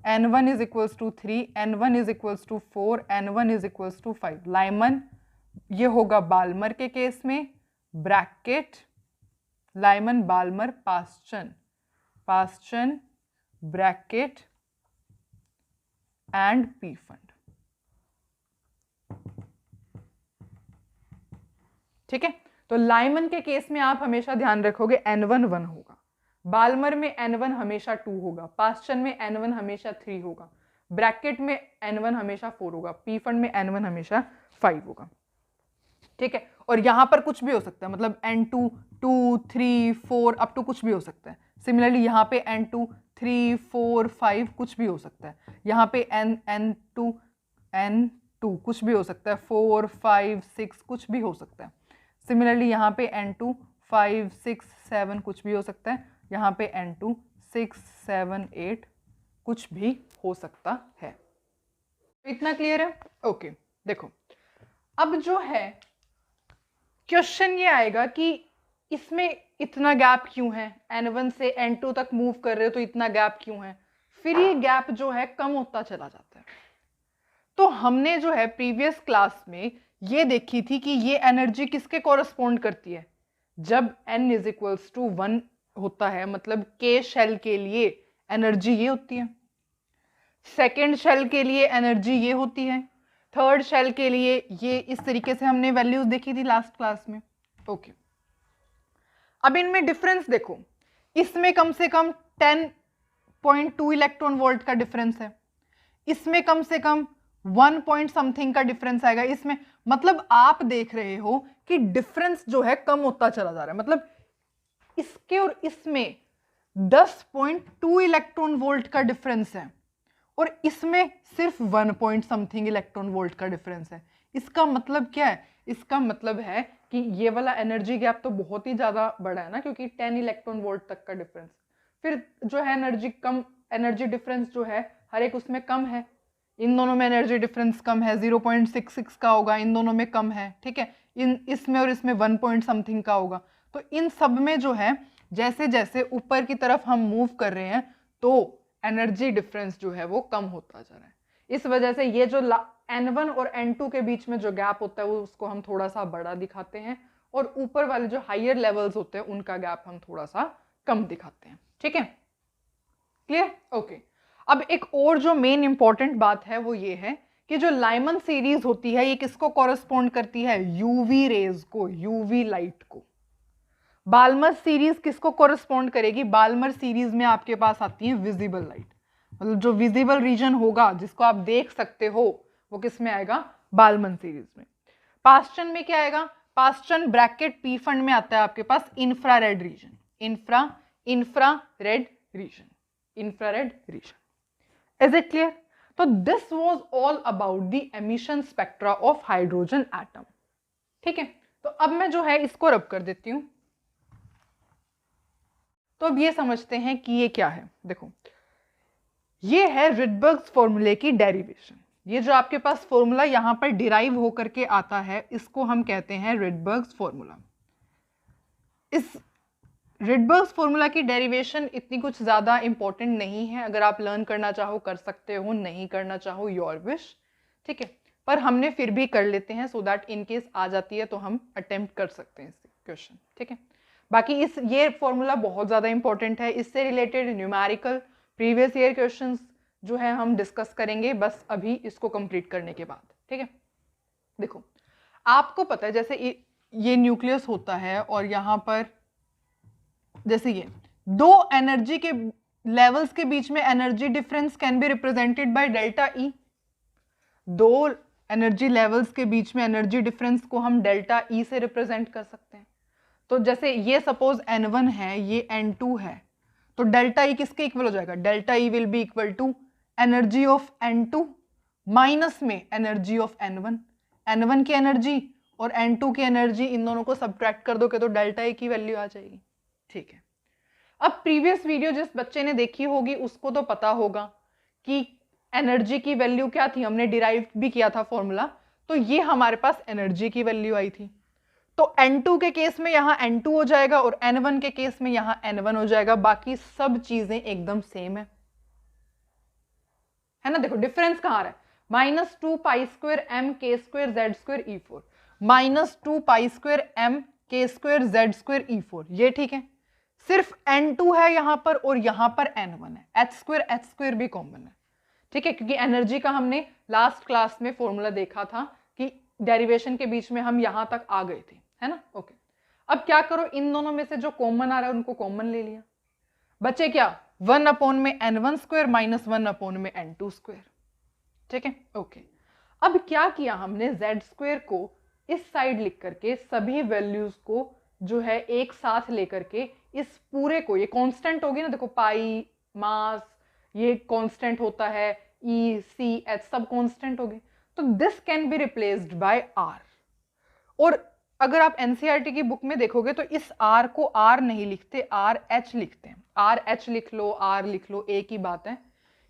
n1 is equals to 3, n1 is equals to 4, n1 is equals to 5। Lyman ये होगा बाल्मर के केस में, bracket Lyman Balmer Paschen bracket and Pfund. ठीक है, तो लाइमन के केस में आप हमेशा ध्यान रखोगे n1 1 होगा, बाल्मर में n1 हमेशा 2 होगा, पास्चन में n1 हमेशा 3 होगा, ब्रैकेट में n1 हमेशा 4 होगा, पी फंड में n1 हमेशा 5 होगा। ठीक है, और यहां पर कुछ भी हो सकता है, मतलब n2 2 3 4 अप टू कुछ भी हो सकता है। सिमिलरली यहाँ पे n2 3 4 5 कुछ भी हो सकता है, यहाँ पे n2 कुछ भी हो सकता है, 4 5 6 कुछ भी हो सकता है। सिमिलरली यहाँ पे n2 5 6 7 कुछ भी हो सकता है, यहाँ पे n2 6 7 8 कुछ भी हो सकता है। इतना क्लियर है? ओके, देखो अब जो है क्वेश्चन ये आएगा कि इसमें इतना गैप क्यों है, n1 से n2 तक मूव कर रहे हो तो इतना गैप क्यों है, फिर ये गैप जो है कम होता चला जाता है। तो हमने जो है प्रीवियस क्लास में ये देखी थी कि ये एनर्जी किसके कॉरस्पॉन्ड करती है, जब n इज इक्वल्स टू 1 होता है, मतलब के शेल के लिए एनर्जी ये होती है, सेकेंड शेल के लिए एनर्जी ये होती है, थर्ड शेल के लिए ये, इस तरीके से हमने वैल्यूज देखी थी लास्ट क्लास में। ओके, अब इनमें डिफरेंस देखो, इसमें कम से कम 10.2 इलेक्ट्रॉन वोल्ट का डिफरेंस है, इसमें कम से कम 1 पॉइंट समथिंग का डिफरेंस आएगा इसमें। मतलब आप देख रहे हो कि डिफरेंस जो है कम होता चला जा रहा है, मतलब इसके और इसमें 10.2 इलेक्ट्रॉन वोल्ट का डिफरेंस है और इसमें सिर्फ 1 पॉइंट समथिंग इलेक्ट्रॉन वोल्ट का डिफरेंस है। इसका मतलब क्या है? इसका मतलब है कि ये वाला एनर्जी गैप तो बहुत ही ज्यादा बड़ा है ना, क्योंकि 10 इलेक्ट्रॉन वोल्ट तक का डिफरेंस। फिर जो है एनर्जी डिफरेंस जो है हर एक उसमें कम है, इन दोनों में एनर्जी डिफरेंस कम है, 0.66 का होगा, इन दोनों में कम है। ठीक है, इसमें और इसमें 1 पॉइंट समथिंग का होगा। तो इन सब में जो है जैसे जैसे ऊपर की तरफ हम मूव कर रहे हैं तो एनर्जी डिफरेंस जो है वो कम होता जा रहा है। इस वजह से ये जो n1 और n2 के बीच में जो गैप होता है वो उसको हम थोड़ा सा बड़ा दिखाते हैं, और ऊपर वाले जो हायर लेवल्स होते हैं उनका गैप हम थोड़ा सा कम दिखाते हैं। ठीक है, क्लियर? ओके, अब एक और जो मेन इंपॉर्टेंट बात है वो ये है कि जो लाइमन सीरीज होती है ये किसको कॉरस्पॉन्ड करती है? यूवी रेज को, यूवी लाइट को। बाल्मर सीरीज किसको कॉरस्पॉन्ड करेगी? बाल्मर सीरीज में आपके पास आती है विजिबल लाइट, मतलब जो विजिबल रीजन होगा जिसको आप देख सकते हो वो किस में आएगा? बाल्मर सीरीज में। पास्चन में क्या आएगा? पास्चन ब्रैकेट पी फंड में आता है आपके पास infrared region, infrared region. Is it clear? तो this was all about the emission spectra of hydrogen atom. ठीक है, तो अब मैं जो है इसको रब कर देती हूं। तो अब ये समझते हैं कि ये क्या है। देखो, ये है रिडबर्ग्स फॉर्मूले की डेरिवेशन। ये जो आपके पास फॉर्मूला यहां पर डिराइव होकर के आता है इसको हम कहते हैं रिडबर्ग्स फॉर्मूला। इस रिडबर्ग्स फॉर्मूला की डेरिवेशन इतनी कुछ ज्यादा इंपॉर्टेंट नहीं है, अगर आप लर्न करना चाहो कर सकते हो, नहीं करना चाहो योर विश। ठीक है, पर हमने फिर भी कर लेते हैं सो दैट इन केस आ जाती है तो हम अटेम्प्ट कर सकते हैं इस क्वेश्चन। ठीक है, बाकी ये फॉर्मूला बहुत ज़्यादा इंपॉर्टेंट है। इससे related numerical previous year questions जो है हम डिस्कस करेंगे बस अभी इसको कंप्लीट करने के बाद। ठीक है, देखो आपको पता है जैसे ये न्यूक्लियस होता है और यहाँ पर जैसे ये दो एनर्जी के लेवल्स के बीच में energy difference can be represented by delta E. दो एनर्जी लेवल्स के बीच में एनर्जी डिफरेंस को हम डेल्टा ई से रिप्रेजेंट कर सकते हैं। तो जैसे ये सपोज n1 है, ये n2 है, तो डेल्टा ई किसके इक्वल हो जाएगा? Delta E will be equal to energy of n2 minus में एनर्जी ऑफ n1। n1 की एनर्जी और n2 की एनर्जी इन दोनों को सब्ट्रैक्ट कर दोगे तो डेल्टा ई की वैल्यू आ जाएगी। ठीक है, अब प्रीवियस वीडियो जिस बच्चे ने देखी होगी उसको तो पता होगा कि एनर्जी की वैल्यू क्या थी, हमने डिराइव भी किया था फॉर्मूला, तो ये हमारे पास एनर्जी की वैल्यू आई थी। तो N2 के केस में यहाँ N2 हो जाएगा और N1 के केस में यहाँ N1 हो जाएगा, बाकी सब चीजें एकदम सेम है ना। देखो डिफरेंस कहाँ आ रहा है, -2π2m k2z2 -2π2m k2z2 ये ठीक है। सिर्फ N2 है यहां पर और यहां पर N1 है, h2 भी कॉमन है, ठीक है, क्योंकि एनर्जी का हमने लास्ट क्लास में फॉर्मूला देखा था कि डेरिवेशन के बीच में हम यहां तक आ गए थे, है ना। ओके, अब क्या करो, इन दोनों में से जो कॉमन आ रहा है उनको कॉमन ले लिया, बचे क्या 1/n1² माइनस 1/n2², ठीक है। ओके, अब क्या किया हमने, z² को इस साइड लिख करके सभी वैल्यूज को जो है एक साथ लेकर के इस पूरे को, ये कांस्टेंट होगी ना, देखो पाई, मास, ये कांस्टेंट होता है, ई, सी, एच सब कांस्टेंट होगी, तो this can be replaced by R. और अगर आप एनसीईआरटी की बुक में देखोगे तो इस आर को आर नहीं लिखते, आर एच लिखते हैं। आर एच लिख लो, आर लिख लो, एक ही बात है।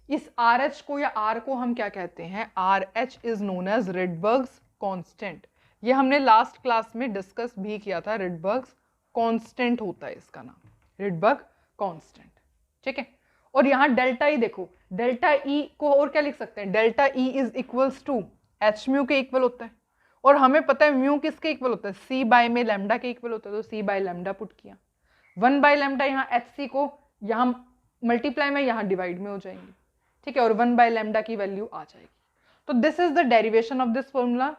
इस आर एच को या आर को हम क्या कहते हैं, R H is known as Rydberg's constant. ये हमने लास्ट क्लास में डिस्कस भी किया था, रिडबर्ग्स कांस्टेंट होता है इसका नाम, रिडबर्ग कांस्टेंट, ठीक है। और यहाँ डेल्टा ई देखो, डेल्टा ई को और क्या लिख सकते हैं, delta E is equals to H mu के इक्वल होता है, और हमें पता है म्यू किसके इक्वल होता है, सी बाय में लैम्डा के इक्वल होता है, तो सी बाय लैम्डा पुट किया, 1/λ यहाँ एच सी को यहाँ मल्टीप्लाई में यहाँ डिवाइड में हो जाएंगे, ठीक है, और 1/λ की वैल्यू आ जाएगी। तो this is the derivation of this formula.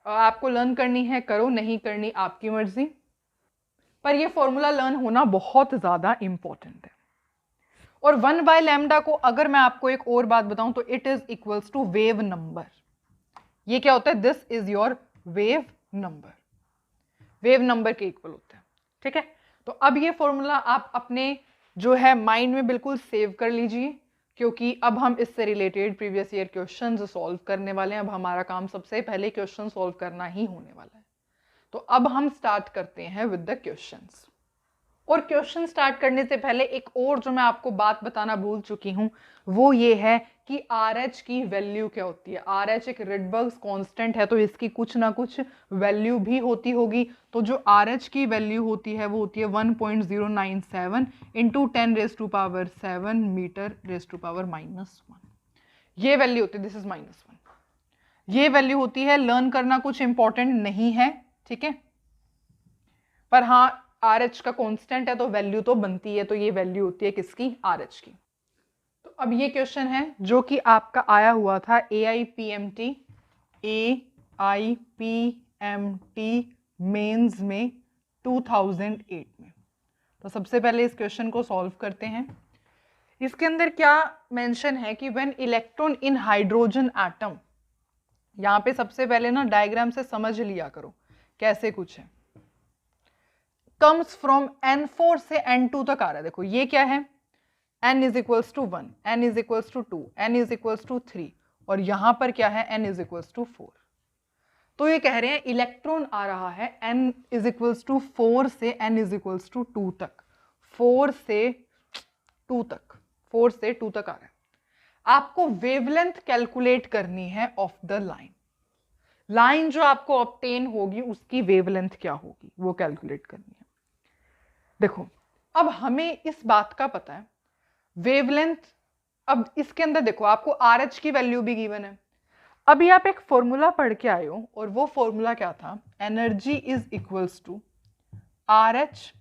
आपको लर्न करनी है करो, नहीं करनी आपकी मर्जी, पर ये फॉर्मूला लर्न होना बहुत ज्यादा इंपॉर्टेंट है। और 1/λ को अगर मैं आपको एक और बात बताऊं तो it is equals to wave number. ये क्या होता है, this is your wave number, wave number के इक्वल होता है, ठीक है। तो अब ये फॉर्मूला आप अपने जो है माइंड में बिल्कुल सेव कर लीजिए, क्योंकि अब हम इससे related previous year questions solve करने वाले हैं। अब हमारा काम सबसे पहले क्वेश्चन सॉल्व करना ही होने वाला है। तो अब हम स्टार्ट करते हैं विद द क्वेश्चंस। और क्वेश्चन स्टार्ट करने से पहले एक और जो मैं आपको बात बताना भूल चुकी हूं, वो ये है कि RH की वैल्यू क्या होती है। RH एक रिडबर्ग्स कांस्टेंट है, तो इसकी कुछ ना कुछ वैल्यू भी होती होगी। तो जो RH की वैल्यू होती है वो होती है 1.097 इंटू 10⁻⁷ मीटर (−1). ये वैल्यू होती है, दिस इज -1। ये वैल्यू होती है, लर्न करना कुछ इंपॉर्टेंट नहीं है, ठीक है, पर हाँ RH का कांस्टेंट है तो वैल्यू तो बनती है, तो ये वैल्यू होती है किसकी, RH की। तो अब ये क्वेश्चन है जो कि आपका आया हुआ था AIPMT मेंस में 2008 में। तो सबसे पहले इस क्वेश्चन को सॉल्व करते हैं। इसके अंदर क्या मेंशन है कि when electron in hydrogen atom, यहाँ पे सबसे पहले ना डायग्राम से समझ लिया करो कैसे कुछ है, कम्स फ्रॉम N4 से N2 तक आ रहा है। देखो ये क्या है, N is equals to 1, N is equals to 2, N is equals to 3, और यहां पर क्या है, N इज इक्वल्स टू 4। तो ये कह रहे हैं इलेक्ट्रॉन आ रहा है N इज इक्वल्स टू 4 से N इज इक्वल्स टू 2 तक, 4 से 2 तक, 4 से 2 तक आ रहा है। आपको वेवलेंथ कैलकुलेट करनी है ऑफ द लाइन। लाइन जो आपको ऑब्टेन होगी उसकी वेवलेंथ क्या होगी वो कैलकुलेट करनी है। देखो अब हमें इस बात का पता है वेवलेंथ, अब इसके अंदर देखो आपको RH की वैल्यू भी गिवन है। अभी आप एक फॉर्मूला पढ़ के आए हो और वो फॉर्मूला क्या था, energy is equals to RH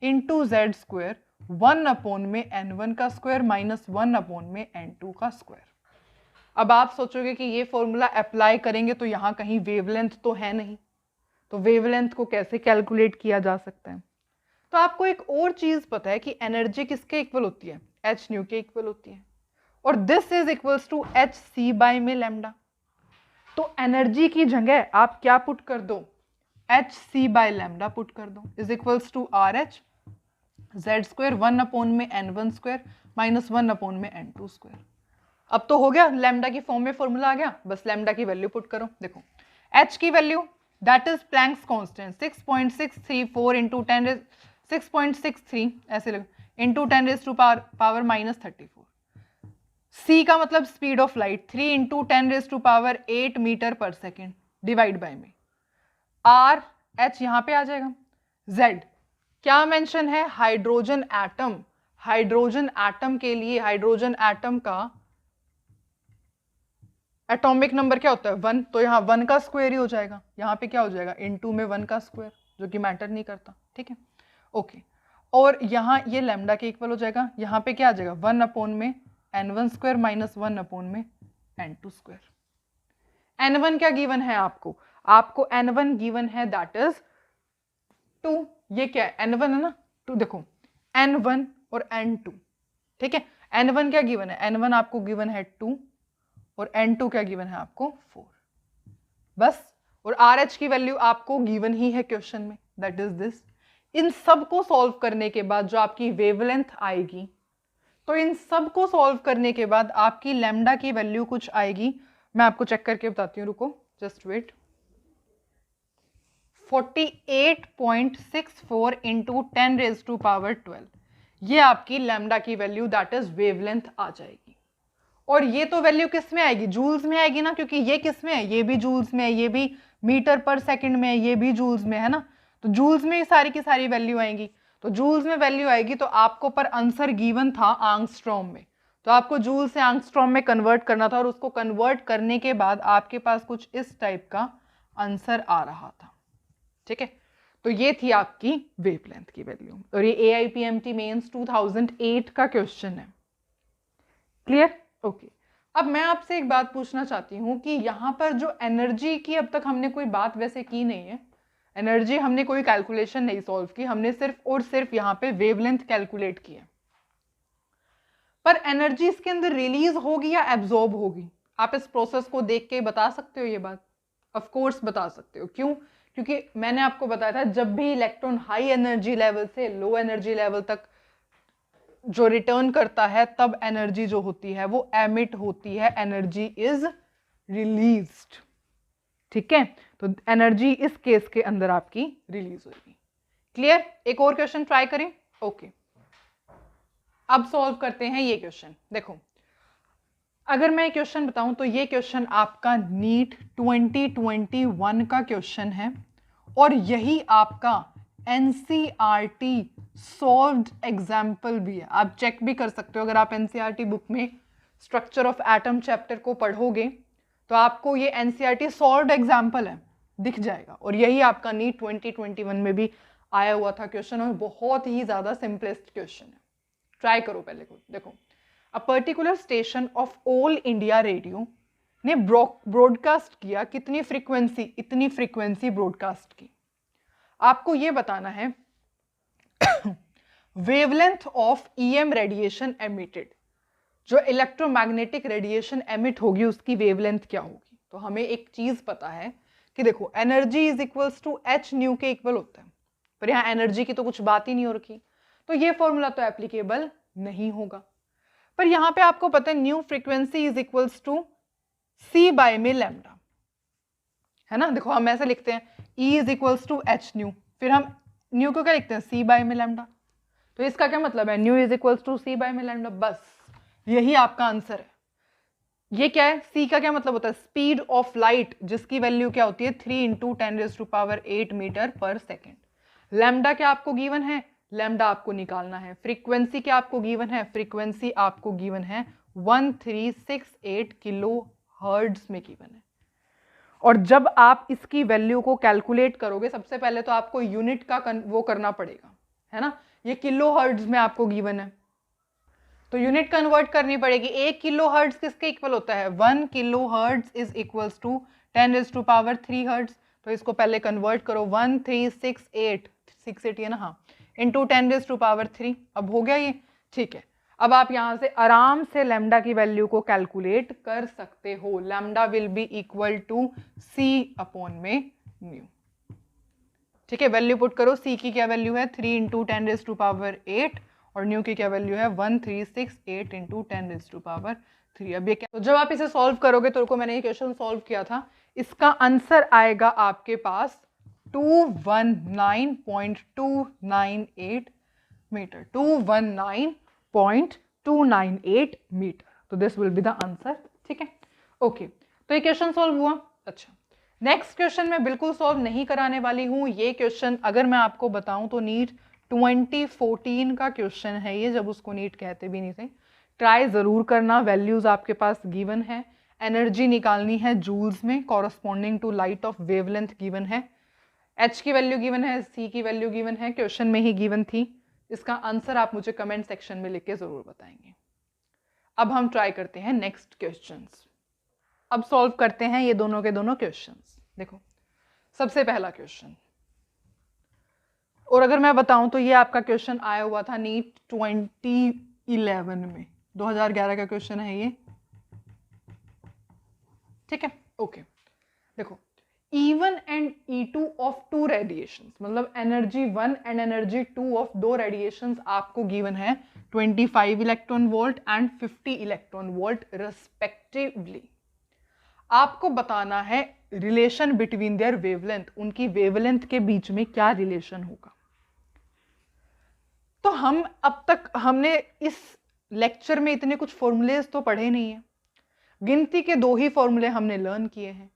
into Z², 1/n1 का स्क्वायर माइनस 1/n2 का स्क्वायर। अब आप सोचोगे कि ये फॉर्मूला अप्लाई करेंगे तो यहाँ कहीं वेवलेंथ तो है नहीं, तो वेवलेंथ को कैसे कैलकुलेट किया जा सकता है। तो आपको एक और चीज पता है कि एनर्जी किसके इक्वल होती है, h न्यू के इक्वल होती है, और this is equals to hc by में लैम्डा। तो एनर्जी की जगह आप क्या पुट कर दो, hc बाय लैम्डा पुट कर दो, is equals to RH Z², 1/n1² minus 1/n2²। अब तो हो गया, लैम्डा की फॉर्म में फॉर्मूला आ गया, बस लैम्डा की वैल्यू पुट करो। देखो h की value that is Planck's constant 6.634 into 6.63 ऐसे लगे इंटू 10⁻⁻34। c का मतलब speed of light 3 into 10⁸ metre पर सेकेंड डिवाइड बाय में r h यहां पे आ जाएगा। z क्या मेंशन है, हाइड्रोजन एटम, हाइड्रोजन एटम के लिए हाइड्रोजन एटम का एटॉमिक नंबर क्या होता है 1, तो यहाँ 1 का स्क्वायर ही हो जाएगा, यहाँ पे क्या हो जाएगा इनटू में 1 का स्क्वायर, जो कि मैटर नहीं करता, ठीक है ओके। और यहाँ ये लैम्डा के इक्वल हो जाएगा, यहाँ पे क्या आ जाएगा 1 अपॉन में n1 स्क्वायर माइनस 1 अपॉन में n2 स्क्वायर। n1 क्या गिवन है आपको, आपको n1 गिवन है दैट इज 2, ये क्या है n1 है ना 2, देखो n1 और n2, ठीक है n1 क्या गिवन है, n1 आपको गिवन है 2 और n2 क्या गिवन है आपको 4, बस। और RH की वैल्यू आपको गिवन ही है क्वेश्चन में, दैट इज दिस। इन सब को सॉल्व करने के बाद जो आपकी वेवलेंथ आएगी, तो इन सब को सॉल्व करने के बाद आपकी लैम्डा की वैल्यू कुछ आएगी, मैं आपको चेक करके बताती हूँ, रुको जस्ट वेट। 48.64 इंटू 10⁻12 ये आपकी लैम्डा की वैल्यू दैट इज वेवलेंथ आ जाएगी। और ये तो वैल्यू किस में आएगी, जूल्स में आएगी ना, क्योंकि ये किस में है, ये भी जूल्स में है, ये भी मीटर पर सेकंड में है, ये भी जूल्स में है ना, तो जूल्स में सारी की सारी वैल्यू आएंगी। तो जूल्स में वैल्यू आएगी तो आपको पर आंसर गिवन था आंगस्ट्रॉम में, तो आपको जूल से आंगस्ट्रॉम में कन्वर्ट करना था, और उसको कन्वर्ट करने के बाद आपके पास कुछ इस टाइप का आंसर आ रहा था, ठीक है। तो ये थी आपकी वेवलेंथ की वैल्यू, और ये AIPMT मेंस 2008 का क्वेश्चन है, क्लियर ओके। अब मैं आपसे एक बात पूछना चाहती हूँ कि यहाँ पर जो एनर्जी की अब तक हमने कोई बात वैसे की नहीं है, एनर्जी हमने कोई कैलकुलेशन नहीं सॉल्व की, हमने सिर्फ और सिर्फ यहाँ पे वेवलेंथ कैलकुलेट की है। पर एनर्जी इसके अंदर रिलीज होगी या एब्जॉर्ब होगी, आप इस प्रोसेस को देख के बता सकते हो ये बात? ऑफ कोर्स बता सकते हो, क्यों? क्योंकि मैंने आपको बताया था जब भी इलेक्ट्रॉन हाई एनर्जी लेवल से लो एनर्जी लेवल तक जो रिटर्न करता है, तब एनर्जी जो होती है वो एमिट होती है, एनर्जी इज रिलीज्ड, ठीक है। तो एनर्जी इस केस के अंदर आपकी रिलीज होगी, क्लियर। एक और क्वेश्चन ट्राई करें, ओके। अब सॉल्व करते हैं ये क्वेश्चन। देखो अगर मैं क्वेश्चन बताऊं तो ये क्वेश्चन आपका नीट 2021 का क्वेश्चन है, और यही आपका NCERT सॉल्व्ड एग्जाम्पल भी है। आप चेक भी कर सकते हो, अगर आप NCERT बुक में स्ट्रक्चर ऑफ एटम चैप्टर को पढ़ोगे तो आपको ये NCERT सॉल्व्ड एग्जाम्पल है दिख जाएगा, और यही आपका नीट 2021 में भी आया हुआ था क्वेश्चन, और बहुत ही ज्यादा सिंपलेस्ट क्वेश्चन है। ट्राई करो पहले को। देखो a particular station of all India radio ने ब्रॉडकास्ट किया कितनी फ्रीक्वेंसी, इतनी फ्रीक्वेंसी ब्रॉडकास्ट की। आपको ये बताना है wavelength of EM radiation emitted, जो इलेक्ट्रोमैग्नेटिक रेडिएशन एमिट होगी उसकी वेवलेंथ क्या होगी। तो हमें एक चीज पता है कि देखो energy is equals to h nu के इक्वल होता है, पर यहाँ एनर्जी की तो कुछ बात ही नहीं हो रखी, तो ये फॉर्मूला तो एप्लीकेबल नहीं होगा। पर यहाँ पे आपको पता है nu frequency is equals to C by में लैम्डा, है ना। देखो हम ऐसे लिखते हैं E is equals to h nu, फिर हम न्यू को क्या लिखते हैं C बाय में लैम्डा, तो इसका क्या मतलब है nu is equals to C by में लैम्डा, बस यही आपका आंसर है। ये क्या है, C का क्या मतलब होता है स्पीड ऑफ लाइट, जिसकी वैल्यू क्या होती है 3 इंटू 10⁸ मीटर पर सेकेंड। लैम्डा क्या आपको गिवन है, लैम्डा आपको निकालना है। फ्रीक्वेंसी क्या आपको गिवन है, फ्रीक्वेंसी आपको गिवन है 1368 किलो हर्ट्ज में गिवन है। और जब आप इसकी वैल्यू को कैलकुलेट करोगे, सबसे पहले तो आपको यूनिट का वो करना पड़ेगा, है ना। ये किलो हर्ट्ज में आपको गिवन है, तो यूनिट कन्वर्ट करनी पड़ेगी। 1 किलो हर्ट्ज किसके इक्वल होता है, 1 kilohertz is equals to 10⁻³ hertz. तो इसको पहले कन्वर्ट करो 1368 ये ना, हाँ, इंटू 10⁻3। अब हो गया ये, ठीक है। अब आप यहां से आराम से लैम्डा की वैल्यू को कैलकुलेट कर सकते हो। Lambda will be equal to C upon में न्यू, ठीक है। वैल्यू पुट करो, C की क्या वैल्यू है 3 इंटू 10⁸, और न्यू की क्या वैल्यू है 1368 इंटू 10⁻3। अब ये क्या, तो जब आप इसे सॉल्व करोगे, तो मैंने ये क्वेश्चन सॉल्व किया था, इसका आंसर आएगा आपके पास 219.298 मीटर, 219.298 मीटर। तो this will be the answer. ठीक है, ओके, तो ये क्वेश्चन सॉल्व हुआ। अच्छा, नेक्स्ट क्वेश्चन मैं बिल्कुल सॉल्व नहीं कराने वाली हूँ। ये क्वेश्चन अगर मैं आपको बताऊं तो नीट 2014 का क्वेश्चन है ये, जब उसको नीट कहते भी नहीं थे। ट्राई जरूर करना, वैल्यूज आपके पास गिवन है, एनर्जी निकालनी है जूल्स में corresponding to light of wavelength given है, एच की वैल्यू गिवन है, सी की वैल्यू गिवन है, क्वेश्चन में ही गिवन थी। इसका आंसर आप मुझे कमेंट सेक्शन में लिख के जरूर बताएंगे। अब हम ट्राई करते हैं नेक्स्ट क्वेश्चंस। अब सॉल्व करते हैं ये दोनों के दोनों क्वेश्चंस। देखो, सबसे पहला क्वेश्चन, और अगर मैं बताऊं तो ये आपका क्वेश्चन आया हुआ था नीट 2011 में, 2011 का क्वेश्चन है ये। ठीक है, ओके, देखो, E1 and E2 of two radiations, मतलब एनर्जी 1 एंड एनर्जी 2 ऑफ दो रेडिएशंस आपको गिवन है 25 electron volt and 50 electron volt respectively. आपको बताना है रिलेशन बिटवीन देयर वेवलेंथ, उनकी वेवलेंथ के बीच में क्या रिलेशन होगा। तो हम अब तक हमने इस लेक्चर में इतने कुछ फॉर्मूलेज तो पढ़े नहीं है, गिनती के दो ही फॉर्मूले हमने लर्न किए हैं।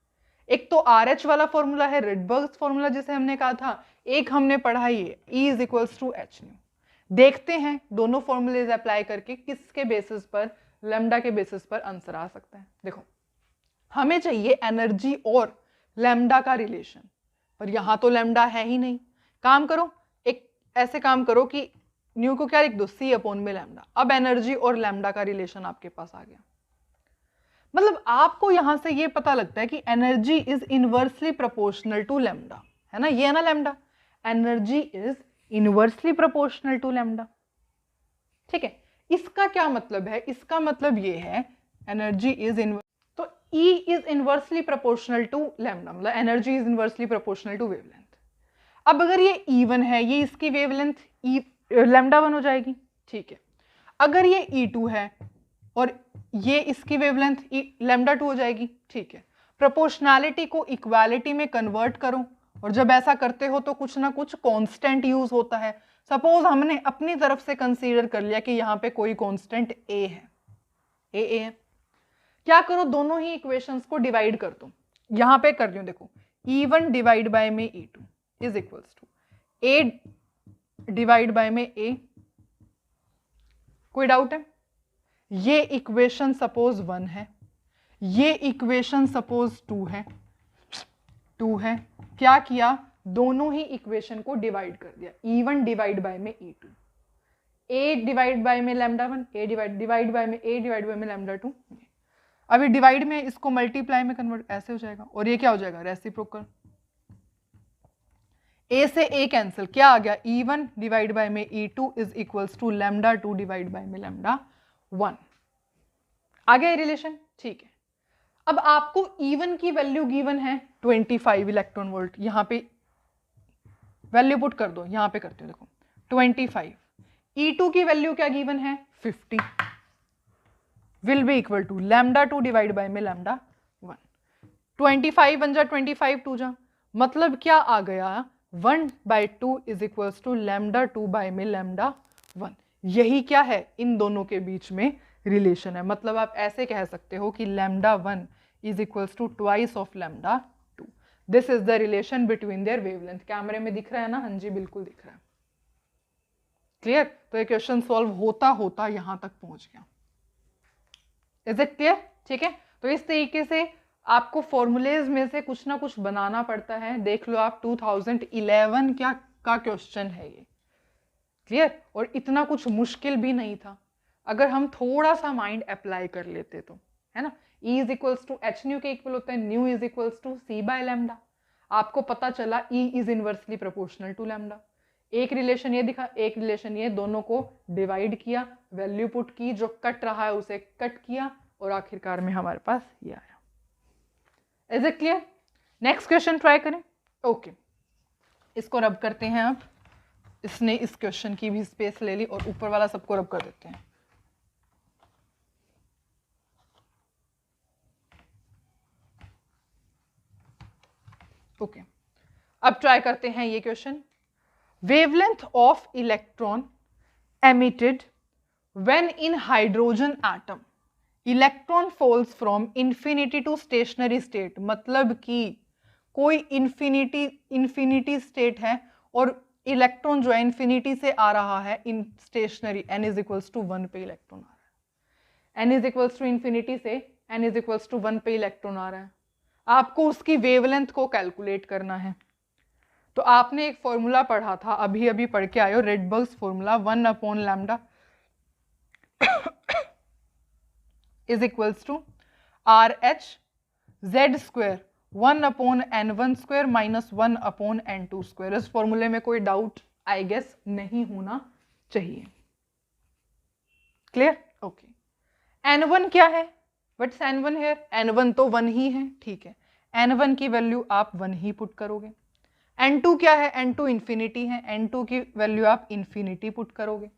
एक तो RH वाला फॉर्मूला है, रिडबर्ग्स फॉर्मूला जिसे हमने कहा था, एक हमने पढ़ा ये E is equals to H nu. देखते हैं दोनों फॉर्मूलेज अप्लाई करके किसके बेसिस पर, लैम्डा के बेसिस पर आंसर आ सकता है। देखो, हमें चाहिए एनर्जी और लैम्डा का रिलेशन, पर यहां तो लैम्डा है ही नहीं। काम करो, एक ऐसे काम करो कि न्यू को क्या लिख दो, C अपॉन में लैम्डा। अब एनर्जी और लैम्डा का रिलेशन आपके पास आ गया। मतलब आपको यहां से ये पता लगता है कि energy is inversely proportional to lambda, है ना, ये है ना lambda, energy is inversely proportional to lambda. ठीक है, इसका क्या मतलब है, इसका मतलब ये है एनर्जी इज इनवर्स, तो E is inversely proportional to lambda, मतलब energy is inversely proportional to wavelength. अब अगर ये E1 है, ये इसकी वेवलेंथ लैम्डा 1 हो जाएगी। ठीक है, अगर ये E2 है और ये इसकी वेवलेंथ लैम्डा 2 हो जाएगी। ठीक है, प्रोपोर्शनैलिटी को इक्वालिटी में कन्वर्ट करो, और जब ऐसा करते हो तो कुछ ना कुछ कांस्टेंट यूज होता है। सपोज हमने अपनी तरफ से कंसीडर कर लिया कि यहाँ पे कोई कांस्टेंट ए है, ए है, क्या करो, दोनों ही इक्वेशंस को डिवाइड कर दो। यहाँ पे कर रही हूँ, देखो, E1 डिवाइड बाय में E2 is equals to A divide by में A। कोई डाउट है? ये इक्वेशन सपोज 1 है, ये इक्वेशन सपोज 2 है, क्या किया, दोनों ही इक्वेशन को डिवाइड कर दिया, E1 डिवाइड बाय में E2, A डिवाइड बाय में लैम्डा 1, A डिवाइड बाय में A डिवाइड बाय में लैम्डा 2। अभी डिवाइड में इसको मल्टीप्लाई में कन्वर्ट ऐसे हो जाएगा, और ये क्या हो जाएगा, रेसिप्रोकल। A से A कैंसिल, क्या आ गया, E1 डिवाइड बाय में E2 is equals to lambda 2 divide by में लैम्डा 1। आ गया रिलेशन। ठीक है, अब आपको E1 की वैल्यू गिवन है 25 इलेक्ट्रॉन वोल्ट, यहां पे वैल्यू पुट कर दो, यहां पे करते हो, देखो 25। E2 की वैल्यू क्या गिवन है, 50, will be equal to lambda 2 divide by में लैम्डा 1। 25 बन जा 25 2 जा, मतलब क्या आ गया, 1/2 is equals to lambda 2 by में लैम्डा 1। यही क्या है, इन दोनों के बीच में रिलेशन है। मतलब आप ऐसे कह सकते हो कि lambda 1 is equals to twice of lambda 2। This is the relation between their wavelength. कैमरे में दिख रहा है ना, हाँ जी बिल्कुल दिख रहा है, क्लियर। तो ये क्वेश्चन सॉल्व होता होता यहां तक पहुंच गया। Is it clear? ठीक है, तो इस तरीके से आपको फॉर्मूलेज में से कुछ ना कुछ बनाना पड़ता है। देख लो आप 2011 क्या का क्वेश्चन है ये, क्लियर, और इतना कुछ मुश्किल भी नहीं था अगर हम थोड़ा सा माइंड अप्लाई कर लेते तो, है ना। E is equals to H nu के इक्वल होता है nu is equals to C by lambda. आपको पता चला E is inversely proportional to lambda. एक रिलेशन ये दिखा, एक रिलेशन ये, दोनों को डिवाइड किया, वैल्यू पुट की, जो कट रहा है उसे कट किया, और आखिरकार में हमारे पास ये आया। Is it clear? Next question try करें। ओके, इसको रब करते हैं अब। इसने इस क्वेश्चन की भी स्पेस ले ली, और ऊपर वाला सबको रब कर देते हैं। ओके, अब ट्राई करते हैं ये question. Wavelength of electron emitted when in hydrogen atom electron falls from infinity to stationary state, मतलब कि कोई इंफिनिटी स्टेट है और इलेक्ट्रॉन जो है इंफिनिटी से आ रहा है in stationary, n is equals to 1 पे इलेक्ट्रॉन आ रहा है, n is equals to infinity से n इज इक्वल्स टू 1 पे इलेक्ट्रॉन आ रहा है। आपको उसकी वेवलेंथ को कैलकुलेट करना है। तो आपने एक फॉर्मूला पढ़ा था, अभी अभी पढ़ के आए हो, Rydberg's formula 1 upon lambda is equals to R H Z square 1 upon n1 square minus 1 upon n2 square. इस फॉर्मूले में कोई डाउट आई गेस नहीं होना चाहिए। क्लियर? ओके। n1 क्या है? What's n1 here? n1 तो 1 ही है, ठीक है। n1 की वैल्यू आप 1 ही पुट करोगे। n2 क्या है? n2 इंफिनिटी है, n2 की वैल्यू आप इंफिनिटी पुट करोगे।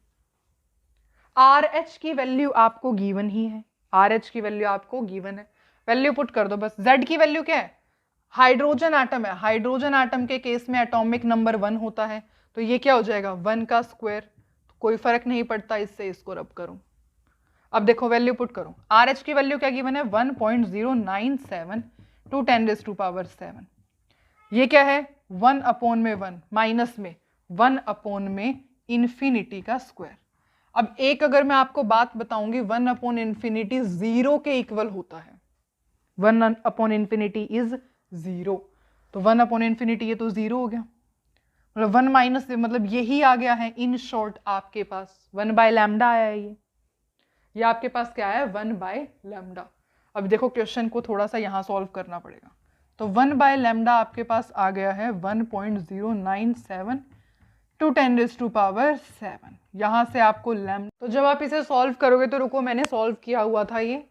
RH की वैल्यू आपको गिवन ही है, RH की वैल्यू आपको गिवन है, वैल्यू पुट कर दो बस। Z की वैल्यू क्या है? हाइड्रोजन एटम है, हाइड्रोजन एटम के केस में एटॉमिक नंबर 1 होता है, तो ये क्या हो जाएगा? 1 का स्क्वायर। कोई फर्क नहीं पड़ता इससे, इसको रब करो। अब देखो वैल्यू पुट करो। RH की वैल्यू क्या गिवन है? 1.097 टू 10⁻⁷। ये क्या है? 1 अपॉन में 1 माइनस में 1 अपॉन में इंफिनिटी का स्क्वायर। अब एक अगर मैं आपको बात बताऊंगी, 1 अपॉन इंफिनिटी 0 के इक्वल होता है। 1 अपॉन इंफिनिटी इज 0, तो 1 अपॉन इंफिनिटी ये तो 0 हो गया, मतलब 1 माइनस मतलब यही आ गया है। इन शॉर्ट आपके पास 1 बाय लैम्डा आया है, ये आपके पास क्या है? 1 बाय लैम्डा। अब देखो क्वेश्चन को थोड़ा सा यहाँ सॉल्व करना पड़ेगा। तो 1 बाय लैम्डा आपके पास आ गया है 1.097 टू 10⁻⁷। यहाँ से आपको लैम्डा, तो जब आप इसे सॉल्व करोगे तो रुको, मैंने सॉल्व किया हुआ था ये,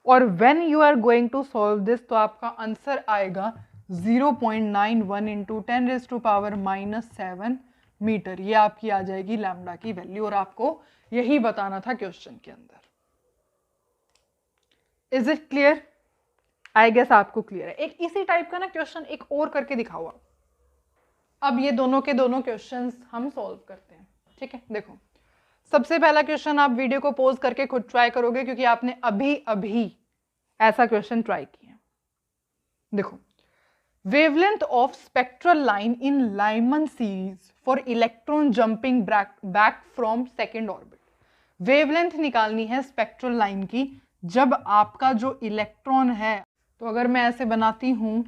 और when you are going to solve this तो आपका आंसर आएगा 0.91 इंटू 10⁻⁻7 मीटर। ये आपकी आ जाएगी लैम्डा की वैल्यू, और आपको यही बताना था क्वेश्चन के अंदर। Is it clear? I guess आपको क्लियर है। एक इसी टाइप का ना क्वेश्चन एक और करके दिखाओ। अब ये दोनों के दोनों क्वेश्चंस हम सॉल्व करते हैं, ठीक है। देखो सबसे पहला क्वेश्चन आप वीडियो को पॉज करके खुद ट्राई करोगे, क्योंकि आपने अभी अभी ऐसा क्वेश्चन ट्राई किया। देखो, wavelength of spectral line in Lyman series for electron jumping back from second orbit. Wavelength निकालनी है स्पेक्ट्रल लाइन की जब आपका जो इलेक्ट्रॉन है, तो अगर मैं ऐसे बनाती हूं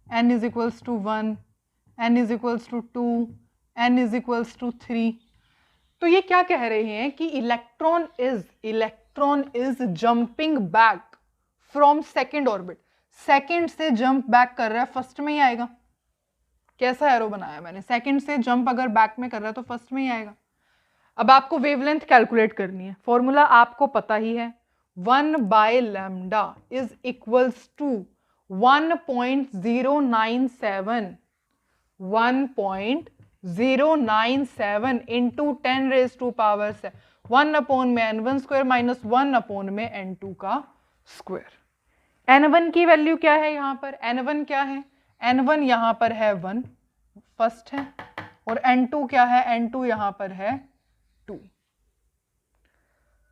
n is equals to 1, n is equals to 2, n is equals to 3, तो ये क्या कह रहे हैं कि electron is jumping back from second orbit. Second से जंप बैक कर रहा है, फर्स्ट में ही आएगा। कैसा एरो बनाया मैंने? सेकेंड से जंप अगर बैक में कर रहा है तो फर्स्ट में ही आएगा। अब आपको वेवलेंथ कैलकुलेट करनी है, फॉर्मूला आपको पता ही है, 1 by lambda is equals to 1.097 into 10⁻⁷, 1 upon में n1 स्क्वायर माइनस 1 अपॉन में n2 का स्क्वायर। n1 की वैल्यू क्या है यहाँ पर? n1 क्या है? n1 यहाँ पर है 1, फर्स्ट है, और n2 क्या है? n2 यहाँ पर है 2।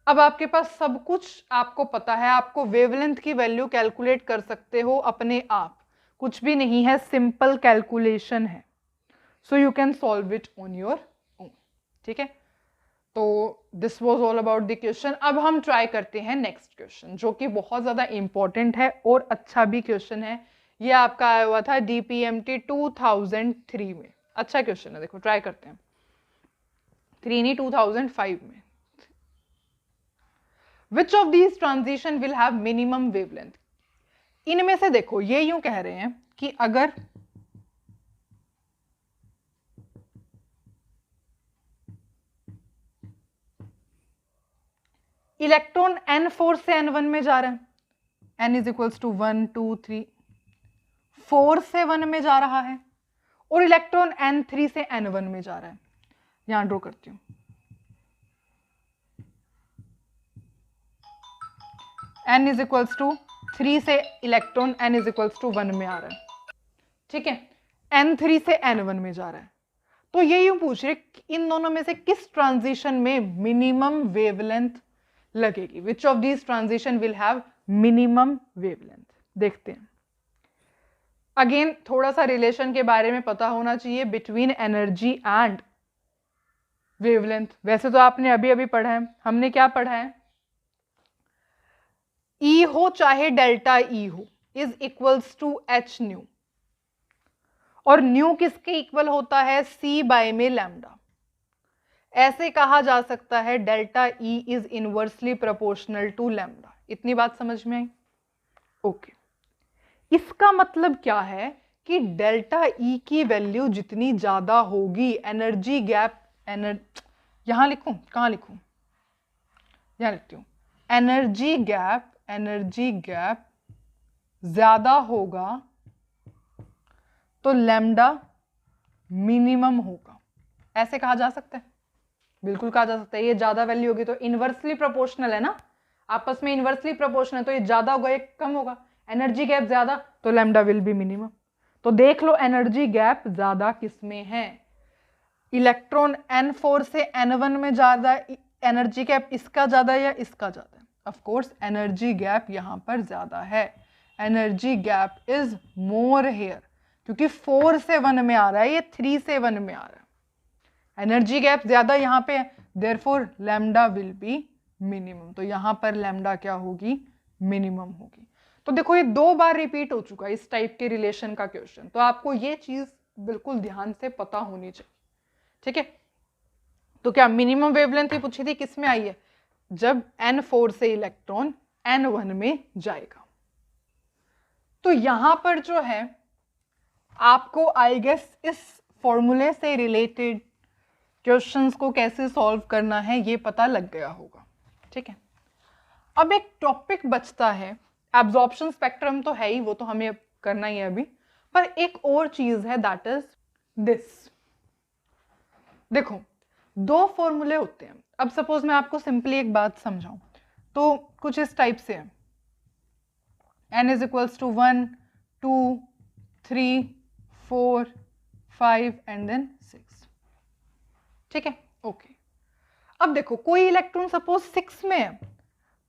अब आपके पास सब कुछ आपको पता है, आपको वेवलेंथ की वैल्यू कैलकुलेट कर सकते हो अपने आप, कुछ भी नहीं है, सिंपल कैलकुलेशन है। So you can solve it on your own, ठीक है। तो this was all about the question. अब हम ट्राई करते हैं नेक्स्ट क्वेश्चन, जो कि बहुत ज़्यादा इंपॉर्टेंट है और अच्छा भी क्वेश्चन है। ये आपका आया हुआ था DPMT 2003 में, अच्छा क्वेश्चन है, देखो ट्राई करते हैं। 3 नहीं 2005 में। Which of these transition will have minimum wavelength? इनमें से देखो, ये यूं कह रहे हैं कि अगर इलेक्ट्रॉन n4 से n1 में जा रहा है, n इज इक्वल्स टू 1 2 3, 4 से 1 में जा रहा है, और इलेक्ट्रॉन n3 से n1 में जा रहा है। यहां ड्रॉ करती हूं, n इज इक्वल्स टू 3 से electron n is equals to 1 में आ रहा है, ठीक है। n3 से n1 में जा रहा है, तो ये यूं पूछ रहे इन दोनों में से किस ट्रांजिशन में मिनिमम वेवलेंथ लगेगी। Which of these transition will have minimum wavelength? देखते हैं। अगेन थोड़ा सा रिलेशन के बारे में पता होना चाहिए बिटवीन एनर्जी एंड वेवलेंथ। वैसे तो आपने अभी अभी पढ़ा है, हमने क्या पढ़ा है, E हो चाहे डेल्टा E हो is equals to H nu, और न्यू किसके इक्वल होता है, C बाय में लैम्डा। ऐसे कहा जा सकता है delta E is inversely proportional to lambda. इतनी बात समझ में आई? ओके। इसका मतलब क्या है कि डेल्टा E की वैल्यू जितनी ज्यादा होगी, एनर्जी गैप, यहां लिखूं, कहां लिखूं, यहां लिखती हूं, एनर्जी गैप ज्यादा होगा तो लैम्डा मिनिमम होगा। ऐसे कहा जा सकता है, बिल्कुल कहा जा सकता है। ये ज्यादा वैल्यू होगी तो इनवर्सली प्रोपोर्शनल है ना, आपस में इनवर्सली प्रोपोर्शनल है, तो ये ज्यादा होगा, ये कम होगा। एनर्जी गैप ज्यादा तो लैम्डा विल बी मिनिमम। तो देख लो एनर्जी गैप ज्यादा किस में है, इलेक्ट्रॉन N4 से N1 में ज्यादा, एनर्जी गैप इसका ज्यादा या इसका ज्यादा? ऑफ कोर्स एनर्जी गैप यहां पर ज्यादा है, energy gap is more here, क्योंकि 4 से 1 में आ रहा है, ये 3 से 1 में आ रहा है। एनर्जी गैप ज्यादा यहां पे है, therefore lambda will B minimum. तो यहां पर लैम्डा क्या होगी, मिनिमम होगी। तो देखो ये 2 बार रिपीट हो चुका है इस टाइप के रिलेशन का क्वेश्चन, तो आपको ये चीज बिल्कुल ध्यान से पता होनी चाहिए, ठीक है। तो क्या मिनिमम वेवलेंथ ही पूछी थी, किस में आई है, जब N4 से इलेक्ट्रॉन N1 में जाएगा। तो यहां पर जो है आपको आई गेस इस फॉर्मूले से रिलेटेड क्वेश्चंस को कैसे सॉल्व करना है ये पता लग गया होगा, ठीक है। अब एक टॉपिक बचता है, एब्जॉर्प्शन स्पेक्ट्रम तो है ही, वो तो हमें करना ही है अभी, पर एक और चीज है, दैट इज दिस। देखो 2 फॉर्मूले होते हैं। अब सपोज मैं आपको सिंपली एक बात समझाऊं तो कुछ इस टाइप से है, n is equals to 1 2 3 4 5 and then 6, ठीक है, ओके। अब देखो कोई इलेक्ट्रॉन सपोज 6 में है,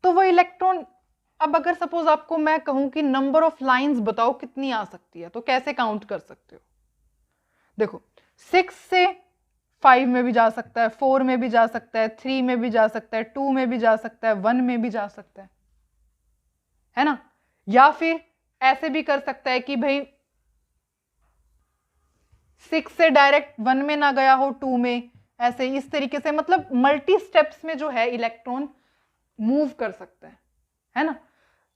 तो वो इलेक्ट्रॉन, अब अगर सपोज आपको मैं कहूं कि नंबर ऑफ लाइंस बताओ कितनी आ सकती है, तो कैसे काउंट कर सकते हो? देखो 6 से 5 में भी जा सकता है, 4 में भी जा सकता है, 3 में भी जा सकता है, 2 में भी जा सकता है, 1 में भी जा सकता है ना। या फिर ऐसे भी कर सकता है कि भाई 6 से डायरेक्ट 1 में ना गया हो, 2 में, ऐसे इस तरीके से, मतलब मल्टी स्टेप्स में जो है इलेक्ट्रॉन मूव कर सकता है ना।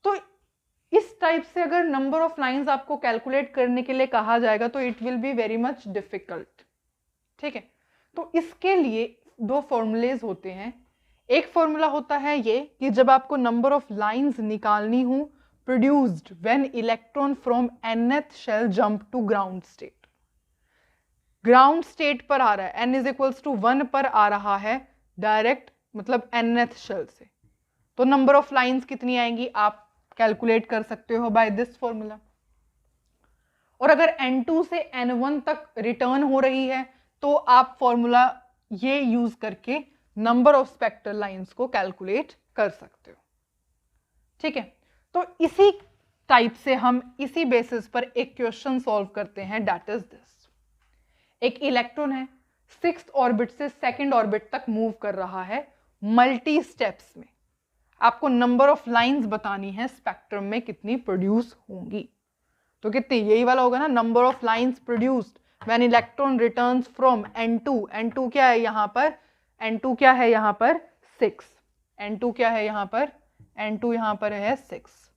तो इस टाइप से अगर नंबर ऑफ लाइंस आपको कैलकुलेट करने के लिए कहा जाएगा तो it will be very much difficult, ठीक है। तो इसके लिए 2 फॉर्मूलेज होते हैं। एक फॉर्मूला होता है ये कि जब आपको नंबर ऑफ लाइंस निकालनी हो produced when electron from nth shell jump to ground state. Ground state पर आ रहा है, n इज इक्वल्स टू 1 पर आ रहा है डायरेक्ट, मतलब nth शेल से, तो नंबर ऑफ लाइंस कितनी आएंगी आप कैलकुलेट कर सकते हो बाय दिस फॉर्मूला। और अगर n2 से n1 तक रिटर्न हो रही है तो आप फॉर्मूला ये यूज करके नंबर ऑफ स्पेक्ट्रल लाइंस को कैलकुलेट कर सकते हो, ठीक है। तो इसी टाइप से हम इसी बेसिस पर एक क्वेश्चन सॉल्व करते हैं, दैट इज दिस। एक इलेक्ट्रॉन है 6th ऑर्बिट से 2nd ऑर्बिट तक मूव कर रहा है मल्टी स्टेप्स में, आपको नंबर ऑफ लाइंस बतानी है स्पेक्ट्रम में कितनी प्रोड्यूस होंगी। तो कितनी, यही वाला होगा ना, number of lines produced when electron returns from n2, n2 क्या है यहाँ पर, n2 क्या है यहाँ पर 6, n2 क्या है यहाँ पर, n2 यहाँ पर है 6,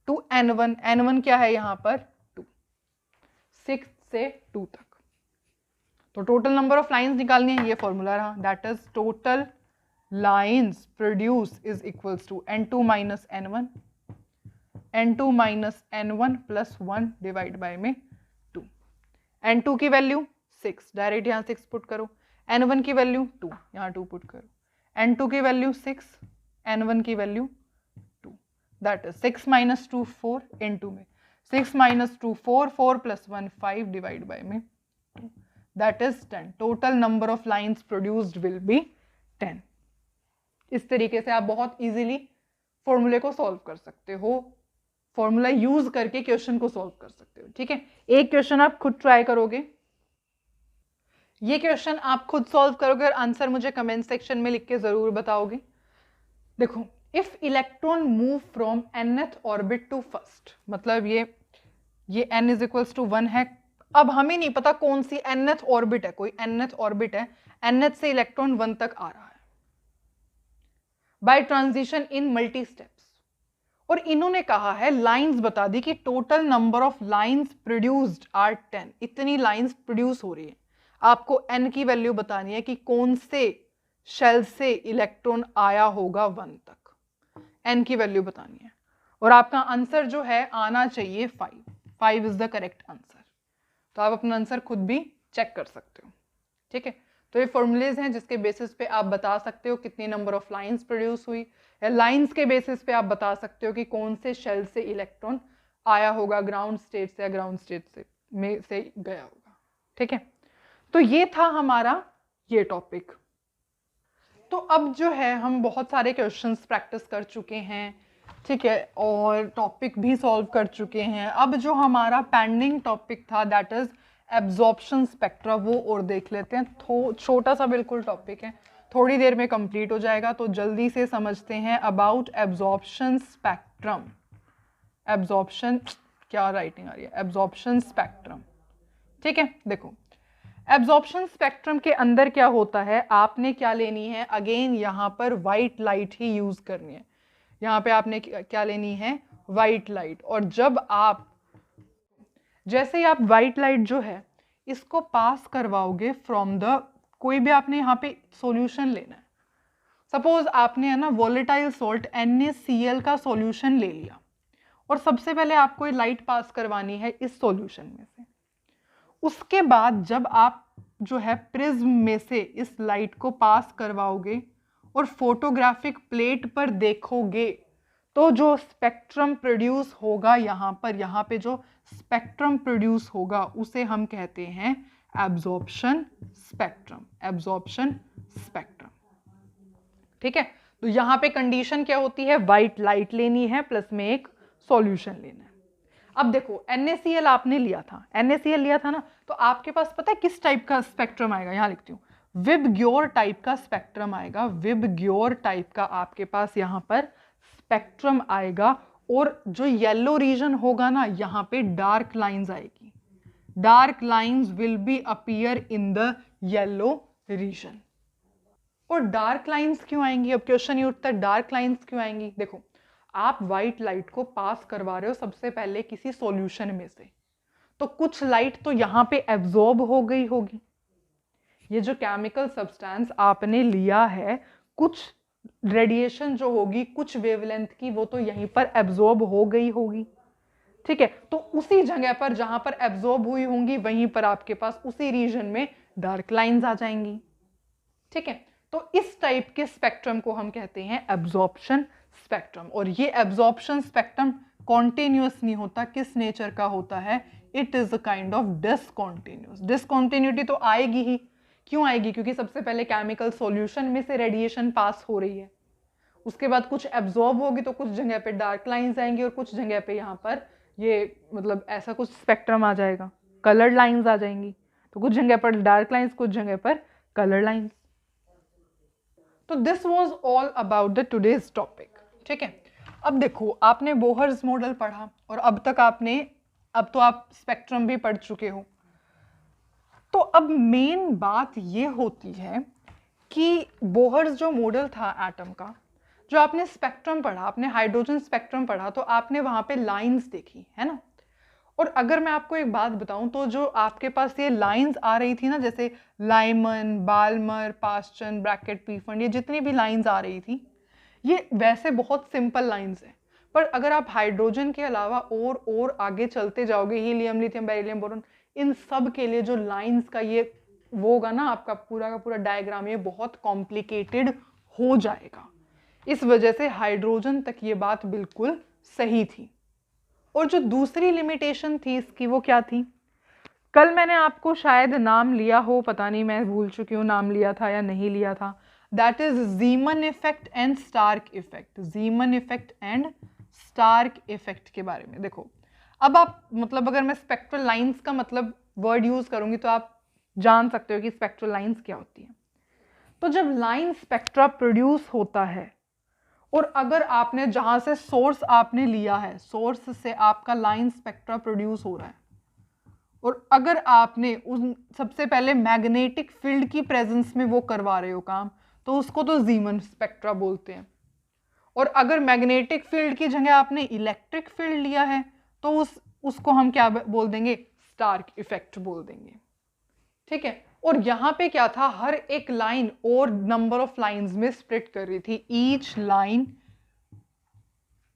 टू n1, n1 क्या है यहाँ पर 2, 6 से 2 तक। तो टोटल नंबर ऑफ लाइंस निकालनी है, ये फॉर्मूला रहा, that is total lines produced is equals to n2 minus n1, n2 minus n1 plus 1 divide by में 2। n2 की वैल्यू 6, डायरेक्ट यहाँ 6 पुट करो, n1 की वैल्यू 2, यहाँ 2 पुट करो, n2 की वैल्यू 6, n1 की value 2, that is 6 minus 2 4, n2 में 6 minus 2 4, 4 plus 1 5 डिवाइड बाय में 2, that is 10। Total number of lines produced will be 10। इस तरीके से आप बहुत इजीली फॉर्मूले को सॉल्व कर सकते हो, फॉर्मूला यूज करके क्वेश्चन को सॉल्व कर सकते हो। ठीक है, एक क्वेश्चन आप खुद ट्राई करोगे, ये क्वेश्चन आप खुद सॉल्व करोगे और आंसर मुझे कमेंट सेक्शन में लिख के जरूर बताओगे। देखो, if electron move from nth orbit to first, मतलब ये n इज इक्वल्स टू 1 है। अब हमें नहीं पता कौन सी nth ऑर्बिट है, कोई nth ऑर्बिट है, nth से इलेक्ट्रॉन 1 तक आ रहा है by transition in multi steps. और इन्होंने कहा है, लाइंस बता दी कि total number of lines produced are 10, इतनी लाइंस प्रोड्यूस हो रही है। आपको n की वैल्यू बतानी है कि कौन से शेल से इलेक्ट्रॉन आया होगा 1 तक, n की वैल्यू बतानी है। और आपका आंसर जो है आना चाहिए 5 इज द करेक्ट आंसर। तो आप अपना आंसर खुद भी चेक कर सकते हो। ठीक है, तो ये फॉर्मूलेज हैं जिसके बेसिस पे आप बता सकते हो कितनी नंबर ऑफ लाइंस प्रोड्यूस हुई, या लाइंस के बेसिस पे आप बता सकते हो कि कौन से शेल से इलेक्ट्रॉन आया होगा, ग्राउंड स्टेट से या ग्राउंड स्टेट से गया होगा। ठीक है, तो ये था हमारा ये टॉपिक। तो अब जो है हम बहुत सारे क्वेश्चंस प्रैक्टिस कर चुके हैं, ठीक है, और टॉपिक भी सॉल्व कर चुके हैं। अब जो हमारा पेंडिंग टॉपिक था दैट इज एब्जॉर्प्शन स्पेक्ट्रा, वो और देख लेते हैं। छोटा सा बिल्कुल टॉपिक है, थोड़ी देर में कंप्लीट हो जाएगा, तो जल्दी से समझते हैं अबाउट एब्जॉर्प्शन स्पेक्ट्रम। एब्जॉर्प्शन, क्या राइटिंग आ रही है, एब्जॉर्प्शन स्पेक्ट्रम। ठीक है, देखो एब्जॉर्प्शन स्पेक्ट्रम के अंदर क्या होता है, आपने क्या लेनी है, अगेन यहाँ पर वाइट लाइट ही यूज करनी है। यहाँ पे आपने क्या लेनी है, वाइट लाइट। और जब आप, जैसे ही आप वाइट लाइट जो है इसको पास करवाओगे फ्रॉम द, कोई भी आपने यहाँ पे सॉल्यूशन लेना है, सपोज आपने है ना वोलेटाइल सॉल्ट NaCl का सॉल्यूशन ले लिया, और सबसे पहले आपको ये लाइट पास करवानी है इस सॉल्यूशन में से। उसके बाद जब आप जो है प्रिज्म में से इस लाइट को पास करवाओगे और फोटोग्राफिक प्लेट पर देखोगे, तो जो स्पेक्ट्रम प्रोड्यूस होगा यहाँ पे जो स्पेक्ट्रम प्रोड्यूस होगा उसे हम कहते हैं एब्जॉर्प्शन स्पेक्ट्रम। एब्जॉर्प्शन स्पेक्ट्रम, ठीक है। तो यहाँ पे कंडीशन क्या होती है, वाइट लाइट लेनी है प्लस में एक सॉल्यूशन लेना है। अब देखो NaCl आपने लिया था, NaCl लिया था ना, तो आपके पास पता है किस टाइप का स्पेक्ट्रम आएगा, यहाँ लिखती हूँ, विबग्योर टाइप का स्पेक्ट्रम आएगा। विबग्योर टाइप का आपके पास यहाँ पर स्पेक्ट्रम आएगा, और जो येलो रीजन होगा ना, यहाँ पे डार्क लाइंस आएगी। Dark lines will be appear in the yellow region. और डार्क लाइंस क्यों आएंगी, अब क्वेश्चन ये उठता है डार्क लाइंस क्यों आएंगी। देखो आप व्हाइट लाइट को पास करवा रहे हो सबसे पहले किसी सॉल्यूशन में से, तो कुछ लाइट तो यहाँ पे एब्जॉर्ब हो गई होगी। ये जो केमिकल सब्सटेंस आपने लिया है, कुछ रेडिएशन जो होगी कुछ वेवलेंथ की, वो तो यहीं पर एब्जॉर्ब हो गई होगी, ठीक है। तो उसी जगह पर जहां पर एब्जॉर्ब हुई होंगी वहीं पर आपके पास उसी रीजन में डार्क लाइंस आ जाएंगी, ठीक है। तो इस टाइप के स्पेक्ट्रम को हम कहते हैं एब्जॉर्प्शन स्पेक्ट्रम। और ये एब्जॉर्प्शन स्पेक्ट्रम कॉन्टिन्यूअस नहीं होता, किस नेचर का होता है, it is a kind of discontinuous. Discontinuity तो आएगी ही, क्यों आएगी, क्योंकि सबसे पहले केमिकल सॉल्यूशन में से रेडिएशन पास हो रही है, उसके बाद कुछ एब्जॉर्ब होगी तो कुछ जगह पे डार्क लाइंस आएंगी और कुछ जगह पे यहाँ पर ये मतलब ऐसा कुछ स्पेक्ट्रम आ जाएगा, कलर्ड लाइंस आ जाएंगी। तो कुछ जगह पर डार्क लाइंस, कुछ जगह पर कलर लाइंस। तो this was all about the today's topic, ठीक है। अब देखो आपने बोहर्स मॉडल पढ़ा और अब तो आप स्पेक्ट्रम भी पढ़ चुके हो। तो अब मेन बात ये होती है कि बोहर्स जो मॉडल था एटम का, जो आपने स्पेक्ट्रम पढ़ा, आपने हाइड्रोजन स्पेक्ट्रम पढ़ा, तो आपने वहां पे लाइंस देखी है ना। और अगर मैं आपको एक बात बताऊं, तो जो आपके पास ये लाइंस आ रही थी ना, जैसे Lyman, Balmer, Paschen, Brackett, Pfund, ये जितनी भी लाइंस आ रही थी, ये वैसे बहुत सिंपल लाइंस है। पर अगर आप हाइड्रोजन के अलावा और आगे चलते जाओगे, हीलियम, लिथियम, बेरिलियम, बोरॉन, इन सब के लिए जो लाइंस का ये वो होगा ना, आपका पूरा का पूरा डायग्राम, ये बहुत कॉम्प्लिकेटेड हो जाएगा। इस वजह से हाइड्रोजन तक ये बात बिल्कुल सही थी। और जो दूसरी लिमिटेशन थी इसकी, वो क्या थी, कल मैंने आपको शायद नाम लिया हो, पता नहीं, मैं भूल चुकी हूँ नाम लिया था या नहीं लिया था। That is Zeeman effect and Stark effect. Zeeman effect and Stark effect के बारे में देखो। अब आप मतलब अगर मैं स्पेक्ट्रल लाइंस का मतलब वर्ड यूज करूंगी तो आप जान सकते हो कि स्पेक्ट्रल लाइंस क्या होती है। तो जब लाइन स्पेक्ट्रा प्रोड्यूस होता है और अगर आपने जहां से सोर्स आपने लिया है, सोर्स से आपका लाइन स्पेक्ट्रा प्रोड्यूस हो रहा है, और अगर आपने उन सबसे पहले मैग्नेटिक फील्ड की प्रेजेंस में वो करवा रहे हो काम, तो उसको तो ज़ीमन स्पेक्ट्रा बोलते हैं। और अगर मैग्नेटिक फील्ड की जगह आपने इलेक्ट्रिक फील्ड लिया है तो उसको हम क्या बोल देंगे, स्टार्क इफेक्ट बोल देंगे। ठीक है। और यहाँ पे क्या था, हर एक लाइन और नंबर ऑफ लाइंस में स्प्लिट कर रही थी। Each line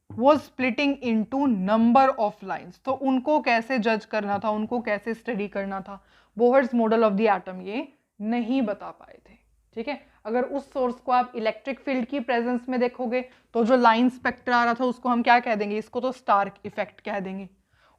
was splitting into number of lines। तो उनको कैसे जज करना था, उनको कैसे स्टडी करना था, Bohr's model of the atom ये नहीं बता पाए थे। ठीक है। अगर उस सोर्स को आप इलेक्ट्रिक फील्ड की प्रेजेंस में देखोगे तो जो लाइन स्पेक्ट्रा आ रहा था उसको हम क्या कह देंगे, इसको तो स्टार्क इफेक्ट कह देंगे।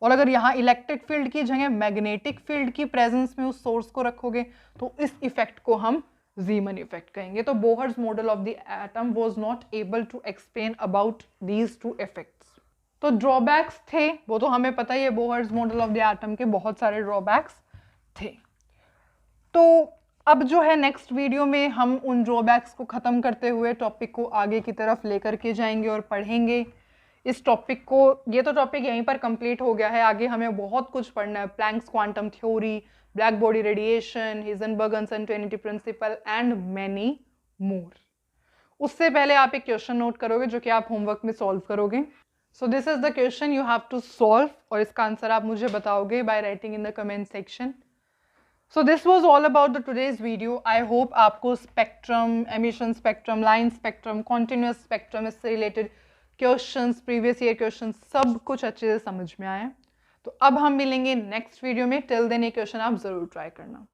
और अगर यहाँ इलेक्ट्रिक फील्ड की जगह मैग्नेटिक फील्ड की प्रेजेंस में उस सोर्स को रखोगे तो इस इफेक्ट को हम ज़ीमन इफेक्ट कहेंगे। तो Bohr's model of the atom was not able to explain about these two effects. तो ड्रॉबैक्स थे, वो तो हमें पता ही है, Bohr's model of the atom के बहुत सारे ड्रॉबैक्स थे। तो अब जो है नेक्स्ट वीडियो में हम उन ड्रॉबैक्स को ख़त्म करते हुए टॉपिक को आगे की तरफ लेकर के जाएंगे और पढ़ेंगे इस टॉपिक को। ये तो टॉपिक यहीं पर कंप्लीट हो गया है, आगे हमें बहुत कुछ पढ़ना है। Planck's quantum theory, black body radiation, Heisenberg uncertainty principle and many more. उससे पहले आप एक क्वेश्चन नोट करोगे जो कि आप होमवर्क में सॉल्व करोगे। So this is the question you have to solve, और इसका आंसर आप मुझे बताओगे by writing in the comment section. So this was all about the today's video. I hope आपको spectrum, emission spectrum, line spectrum, continuous spectrum, इससे related questions, previous year questions, सब कुछ अच्छे से समझ में आया। तो अब हम मिलेंगे नेक्स्ट वीडियो में। टिल देन ये क्वेश्चन आप जरूर ट्राई करना।